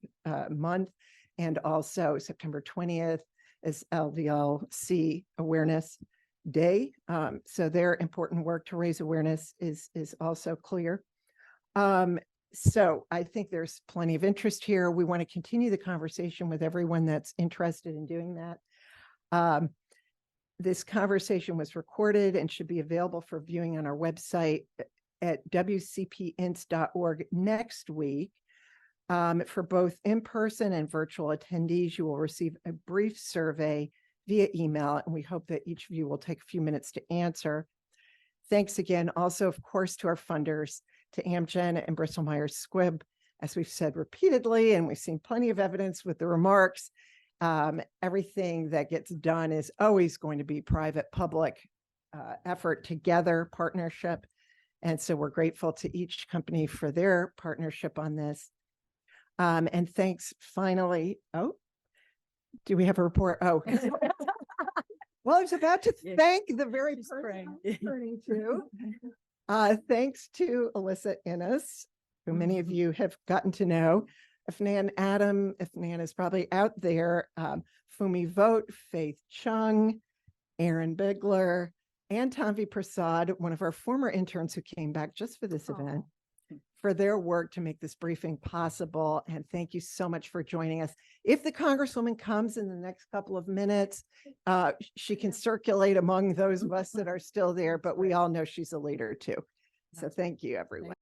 Month, and also September 20th as LDL-C Awareness day. So their important work to raise awareness is also clear. So I think there's plenty of interest here. We want to continue the conversation with everyone that's interested in doing that. This conversation was recorded and should be available for viewing on our website at wcpints.org next week. For both in-person and virtual attendees, you will receive a brief survey via email, and we hope that each of you will take a few minutes to answer. Thanks again also, of course, to our funders, to Amgen and Bristol Myers Squibb. As we've said repeatedly, and we've seen plenty of evidence with the remarks, everything that gets done is always going to be private-public effort together, partnership. And so we're grateful to each company for their partnership on this. And thanks finally. Oh, do we have a report? Oh, well, I was about to thank the very person I'm turning to. Thanks to Alyssa Innes, who many of you have gotten to know. Afnan Adam, Afnan is probably out there. Fumi Vote, Faith Chung, Aaron Bigler, and Tanvi Prasad, one of our former interns who came back just for this event, for their work to make this briefing possible. And thank you so much for joining us. If the Congresswoman comes in the next couple of minutes, she can circulate among those of us that are still there, but we all know she's a leader too. So thank you, everyone.